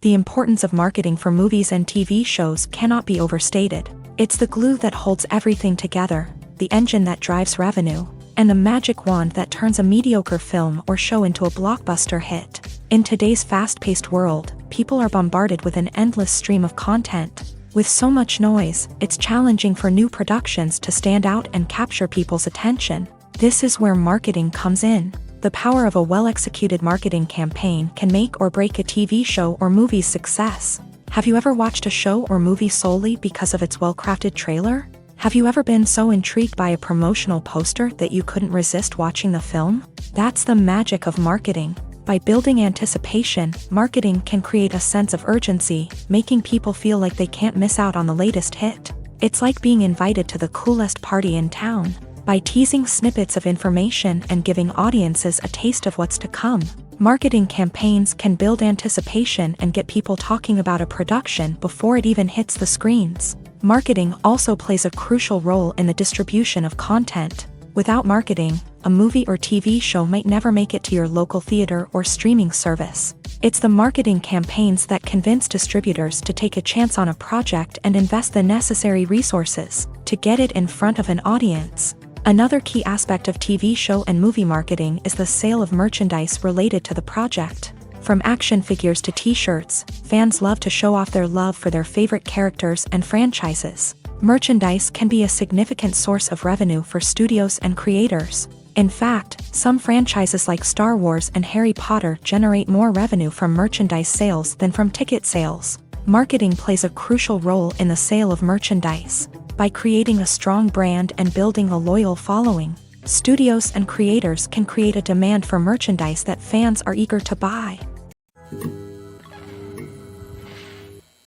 S1: The importance of marketing for movies and TV shows cannot be overstated. It's the glue that holds everything together, the engine that drives revenue, and the magic wand that turns a mediocre film or show into a blockbuster hit. In today's fast-paced world, people are bombarded with an endless stream of content. With so much noise, it's challenging for new productions to stand out and capture people's attention. This is where marketing comes in. The power of a well-executed marketing campaign can make or break a TV show or movie's success. Have you ever watched a show or movie solely because of its well-crafted trailer? Have you ever been so intrigued by a promotional poster that you couldn't resist watching the film? That's the magic of marketing. By building anticipation, marketing can create a sense of urgency, making people feel like they can't miss out on the latest hit. It's like being invited to the coolest party in town. By teasing snippets of information and giving audiences a taste of what's to come, marketing campaigns can build anticipation and get people talking about a production before it even hits the screens. Marketing also plays a crucial role in the distribution of content. Without marketing, a movie or TV show might never make it to your local theater or streaming service. It's the marketing campaigns that convince distributors to take a chance on a project and invest the necessary resources to get it in front of an audience. Another key aspect of TV show and movie marketing is the sale of merchandise related to the project. From action figures to t-shirts, fans love to show off their love for their favorite characters and franchises. Merchandise can be a significant source of revenue for studios and creators. In fact, some franchises like Star Wars and Harry Potter generate more revenue from merchandise sales than from ticket sales. Marketing plays a crucial role in the sale of merchandise. By creating a strong brand and building a loyal following, studios and creators can create a demand for merchandise that fans are eager to buy.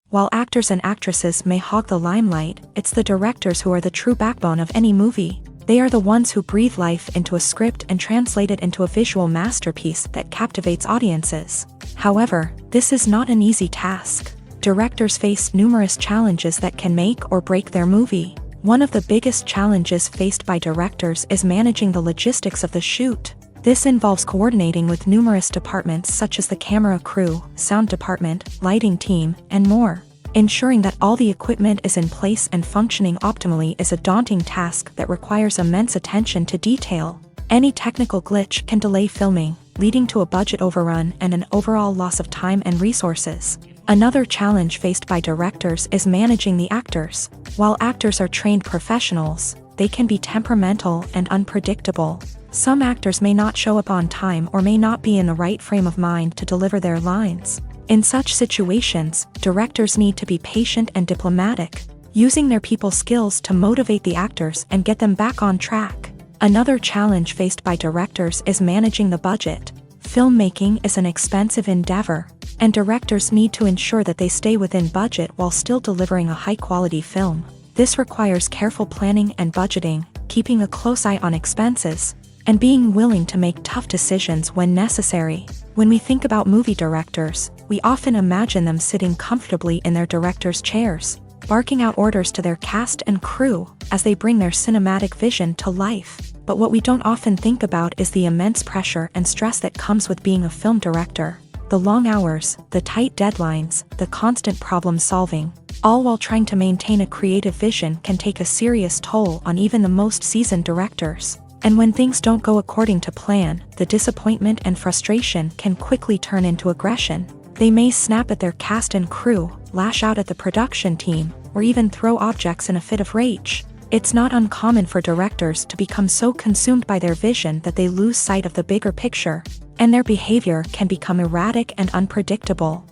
S1: While actors and actresses may hog the limelight, it's the directors who are the true backbone of any movie. They are the ones who breathe life into a script and translate it into a visual masterpiece that captivates audiences. However, this is not an easy task. Directors face numerous challenges that can make or break their movie. One of the biggest challenges faced by directors is managing the logistics of the shoot. This involves coordinating with numerous departments such as the camera crew, sound department, lighting team, and more. Ensuring that all the equipment is in place and functioning optimally is a daunting task that requires immense attention to detail. Any technical glitch can delay filming, leading to a budget overrun and an overall loss of time and resources. Another challenge faced by directors is managing the actors. While actors are trained professionals, they can be temperamental and unpredictable. Some actors may not show up on time or may not be in the right frame of mind to deliver their lines. In such situations, directors need to be patient and diplomatic, using their people skills to motivate the actors and get them back on track. Another challenge faced by directors is managing the budget. Filmmaking is an expensive endeavor, and directors need to ensure that they stay within budget while still delivering a high-quality film. This requires careful planning and budgeting, keeping a close eye on expenses, and being willing to make tough decisions when necessary. When we think about movie directors, we often imagine them sitting comfortably in their director's chairs, barking out orders to their cast and crew as they bring their cinematic vision to life. But what we don't often think about is the immense pressure and stress that comes with being a film director. The long hours, the tight deadlines, the constant problem solving, all while trying to maintain a creative vision can take a serious toll on even the most seasoned directors. And when things don't go according to plan, the disappointment and frustration can quickly turn into aggression. They may snap at their cast and crew, lash out at the production team, or even throw objects in a fit of rage. It's not uncommon for directors to become so consumed by their vision that they lose sight of the bigger picture, and their behavior can become erratic and unpredictable.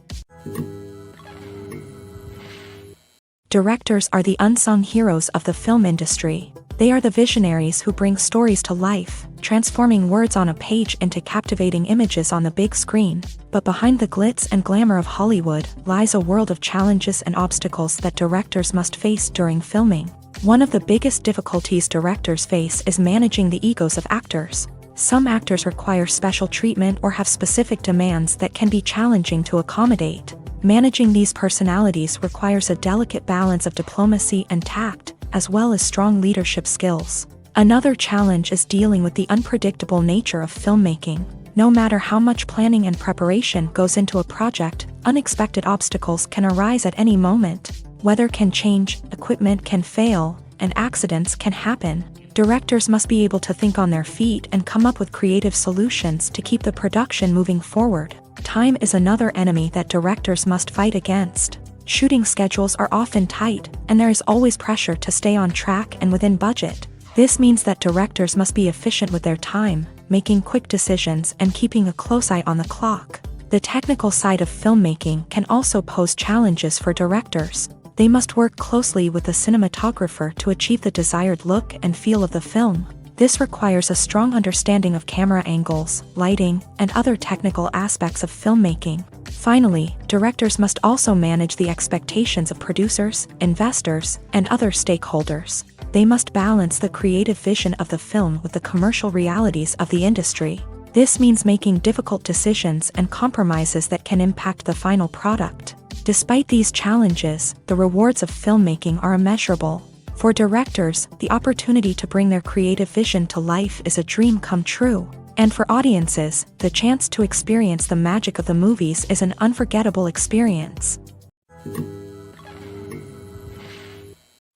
S1: Directors are the unsung heroes of the film industry. They are the visionaries who bring stories to life, transforming words on a page into captivating images on the big screen. But behind the glitz and glamour of Hollywood lies a world of challenges and obstacles that directors must face during filming. One of the biggest difficulties directors face is managing the egos of actors. Some actors require special treatment or have specific demands that can be challenging to accommodate. Managing these personalities requires a delicate balance of diplomacy and tact, as well as strong leadership skills. Another challenge is dealing with the unpredictable nature of filmmaking. No matter how much planning and preparation goes into a project, unexpected obstacles can arise at any moment. Weather can change, equipment can fail, and accidents can happen. Directors must be able to think on their feet and come up with creative solutions to keep the production moving forward. Time is another enemy that directors must fight against. Shooting schedules are often tight, and there is always pressure to stay on track and within budget. This means that directors must be efficient with their time, making quick decisions and keeping a close eye on the clock. The technical side of filmmaking can also pose challenges for directors. They must work closely with the cinematographer to achieve the desired look and feel of the film. This requires a strong understanding of camera angles, lighting, and other technical aspects of filmmaking. Finally, directors must also manage the expectations of producers, investors, and other stakeholders. They must balance the creative vision of the film with the commercial realities of the industry. This means making difficult decisions and compromises that can impact the final product. Despite these challenges, the rewards of filmmaking are immeasurable. For directors, the opportunity to bring their creative vision to life is a dream come true. And for audiences, the chance to experience the magic of the movies is an unforgettable experience.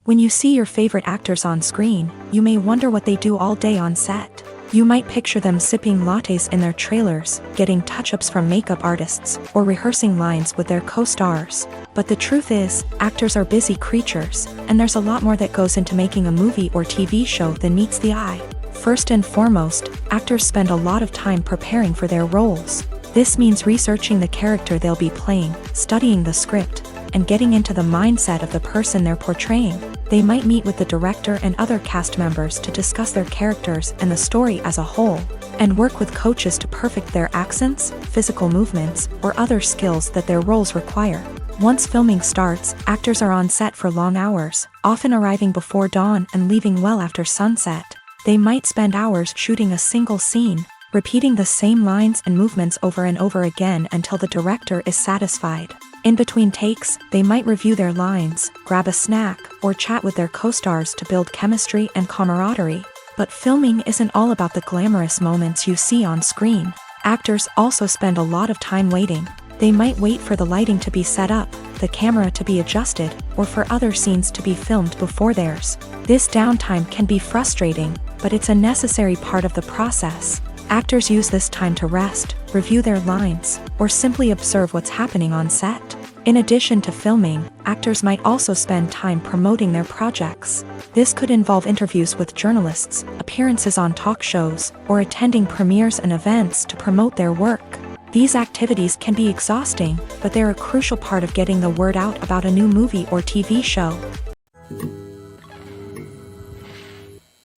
S1: When you see your favorite actors on screen, you may wonder what they do all day on set. You might picture them sipping lattes in their trailers, getting touch-ups from makeup artists, or rehearsing lines with their co-stars. But the truth is, actors are busy creatures, and there's a lot more that goes into making a movie or TV show than meets the eye. First and foremost, actors spend a lot of time preparing for their roles. This means researching the character they'll be playing, studying the script, and getting into the mindset of the person they're portraying. They might meet with the director and other cast members to discuss their characters and the story as a whole, and work with coaches to perfect their accents, physical movements, or other skills that their roles require. Once filming starts, actors are on set for long hours, often arriving before dawn and leaving well after sunset. They might spend hours shooting a single scene, repeating the same lines and movements over and over again until the director is satisfied. In between takes, they might review their lines, grab a snack, or chat with their co-stars to build chemistry and camaraderie. But filming isn't all about the glamorous moments you see on screen. Actors also spend a lot of time waiting. They might wait for the lighting to be set up, the camera to be adjusted, or for other scenes to be filmed before theirs. This downtime can be frustrating, but it's a necessary part of the process. Actors use this time to rest, review their lines, or simply observe what's happening on set. In addition to filming, actors might also spend time promoting their projects. This could involve interviews with journalists, appearances on talk shows, or attending premieres and events to promote their work. These activities can be exhausting, but they're a crucial part of getting the word out about a new movie or TV show.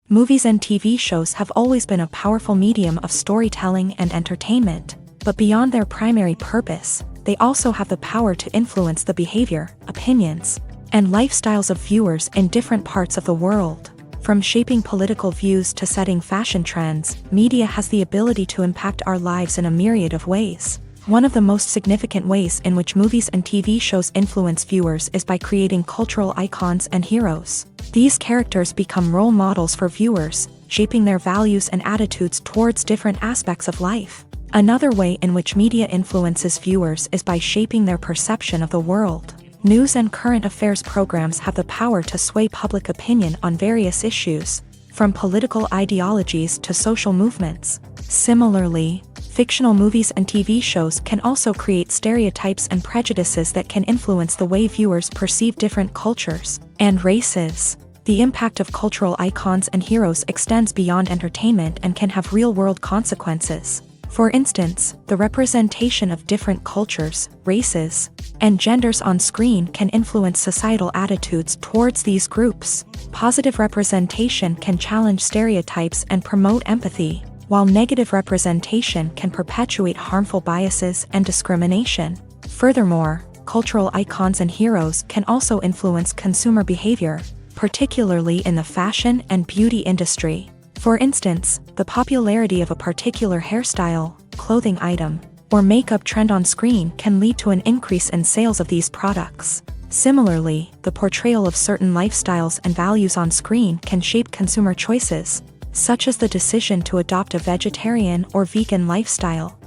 S1: Movies and TV shows have always been a powerful medium of storytelling and entertainment, but beyond their primary purpose, they also have the power to influence the behavior, opinions, and lifestyles of viewers in different parts of the world. From shaping political views to setting fashion trends, media has the ability to impact our lives in a myriad of ways. One of the most significant ways in which movies and TV shows influence viewers is by creating cultural icons and heroes. These characters become role models for viewers, shaping their values and attitudes towards different aspects of life. Another way in which media influences viewers is by shaping their perception of the world. News and current affairs programs have the power to sway public opinion on various issues, from political ideologies to social movements. Similarly, fictional movies and TV shows can also create stereotypes and prejudices that can influence the way viewers perceive different cultures and races. The impact of cultural icons and heroes extends beyond entertainment and can have real-world consequences. For instance, the representation of different cultures, races, and genders on screen can influence societal attitudes towards these groups. Positive representation can challenge stereotypes and promote empathy, while negative representation can perpetuate harmful biases and discrimination. Furthermore, cultural icons and heroes can also influence consumer behavior, particularly in the fashion and beauty industry. For instance, the popularity of a particular hairstyle, clothing item, or makeup trend on screen can lead to an increase in sales of these products. Similarly, the portrayal of certain lifestyles and values on screen can shape consumer choices, such as the decision to adopt a vegetarian or vegan lifestyle.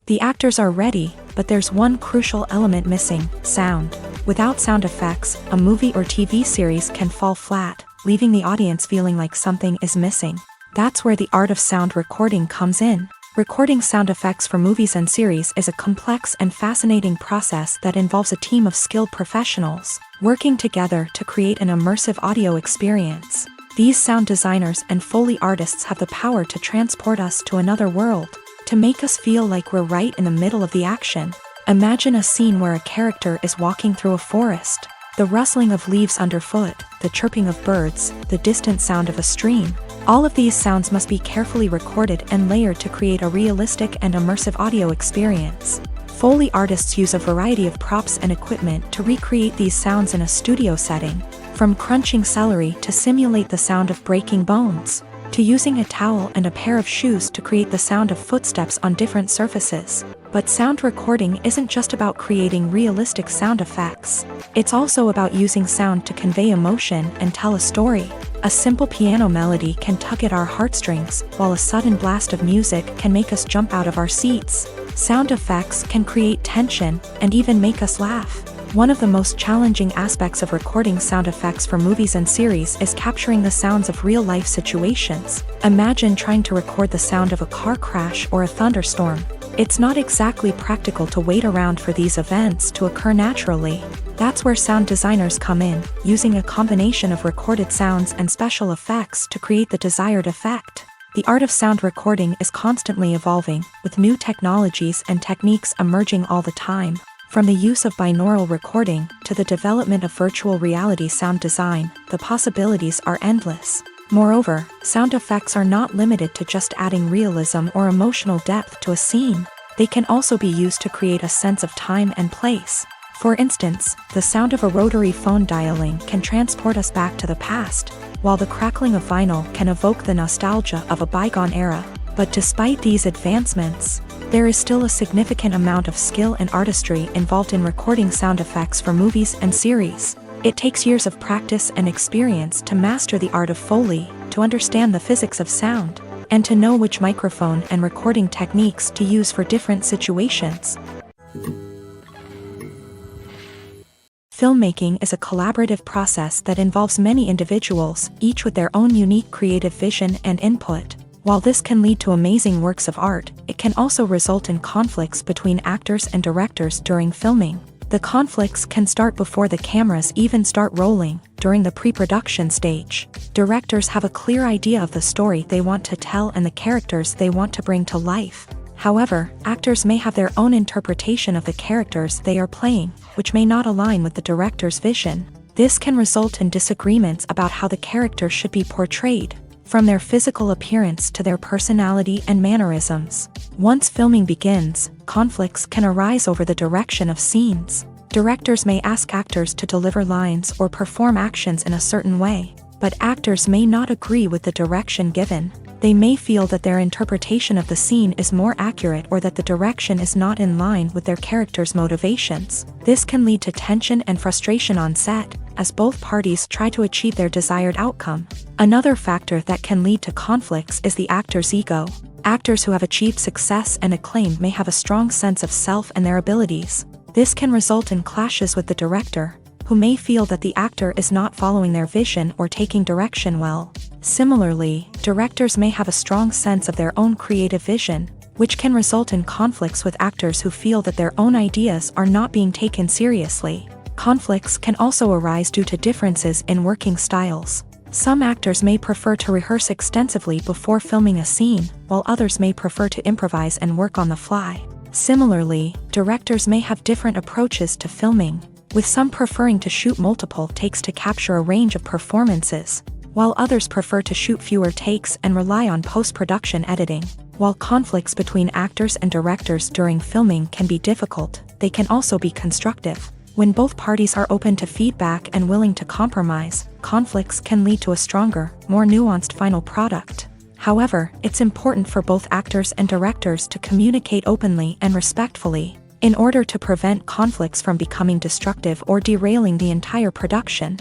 S1: The actors are ready, but there's one crucial element missing: sound. Without sound effects, a movie or TV series can fall flat, leaving the audience feeling like something is missing. That's where the art of sound recording comes in. Recording sound effects for movies and series is a complex and fascinating process that involves a team of skilled professionals working together to create an immersive audio experience. These sound designers and Foley artists have the power to transport us to another world, to make us feel like we're right in the middle of the action. Imagine a scene where a character is walking through a forest. The rustling of leaves underfoot, the chirping of birds, the distant sound of a stream. All of these sounds must be carefully recorded and layered to create a realistic and immersive audio experience. Foley artists use a variety of props and equipment to recreate these sounds in a studio setting, from crunching celery to simulate the sound of breaking bones, to using a towel and a pair of shoes to create the sound of footsteps on different surfaces. But sound recording isn't just about creating realistic sound effects. It's also about using sound to convey emotion and tell a story. A simple piano melody can tug at our heartstrings, while a sudden blast of music can make us jump out of our seats. Sound effects can create tension and even make us laugh. One of the most challenging aspects of recording sound effects for movies and series is capturing the sounds of real-life situations. Imagine trying to record the sound of a car crash or a thunderstorm. It's not exactly practical to wait around for these events to occur naturally. That's where sound designers come in, using a combination of recorded sounds and special effects to create the desired effect. The art of sound recording is constantly evolving, with new technologies and techniques emerging all the time. From the use of binaural recording to the development of virtual reality sound design, the possibilities are endless. Moreover, sound effects are not limited to just adding realism or emotional depth to a scene. They can also be used to create a sense of time and place. For instance, the sound of a rotary phone dialing can transport us back to the past, while the crackling of vinyl can evoke the nostalgia of a bygone era. But despite these advancements, there is still a significant amount of skill and artistry involved in recording sound effects for movies and series. It takes years of practice and experience to master the art of Foley, to understand the physics of sound, and to know which microphone and recording techniques to use for different situations. Filmmaking is a collaborative process that involves many individuals, each with their own unique creative vision and input. While this can lead to amazing works of art, it can also result in conflicts between actors and directors during filming. The conflicts can start before the cameras even start rolling, during the pre-production stage. Directors have a clear idea of the story they want to tell and the characters they want to bring to life. However, actors may have their own interpretation of the characters they are playing, which may not align with the director's vision. This can result in disagreements about how the character should be portrayed, from their physical appearance to their personality and mannerisms. Once filming begins, conflicts can arise over the direction of scenes. Directors may ask actors to deliver lines or perform actions in a certain way, but actors may not agree with the direction given. They may feel that their interpretation of the scene is more accurate or that the direction is not in line with their character's motivations. This can lead to tension and frustration on set, as both parties try to achieve their desired outcome. Another factor that can lead to conflicts is the actor's ego. Actors who have achieved success and acclaim may have a strong sense of self and their abilities. This can result in clashes with the director, who may feel that the actor is not following their vision or taking direction well. Similarly, directors may have a strong sense of their own creative vision, which can result in conflicts with actors who feel that their own ideas are not being taken seriously. Conflicts can also arise due to differences in working styles. Some actors may prefer to rehearse extensively before filming a scene, while others may prefer to improvise and work on the fly. Similarly, directors may have different approaches to filming, with some preferring to shoot multiple takes to capture a range of performances, while others prefer to shoot fewer takes and rely on post-production editing. While conflicts between actors and directors during filming can be difficult, they can also be constructive. When both parties are open to feedback and willing to compromise, conflicts can lead to a stronger, more nuanced final product. However, it's important for both actors and directors to communicate openly and respectfully, in order to prevent conflicts from becoming destructive or derailing the entire production.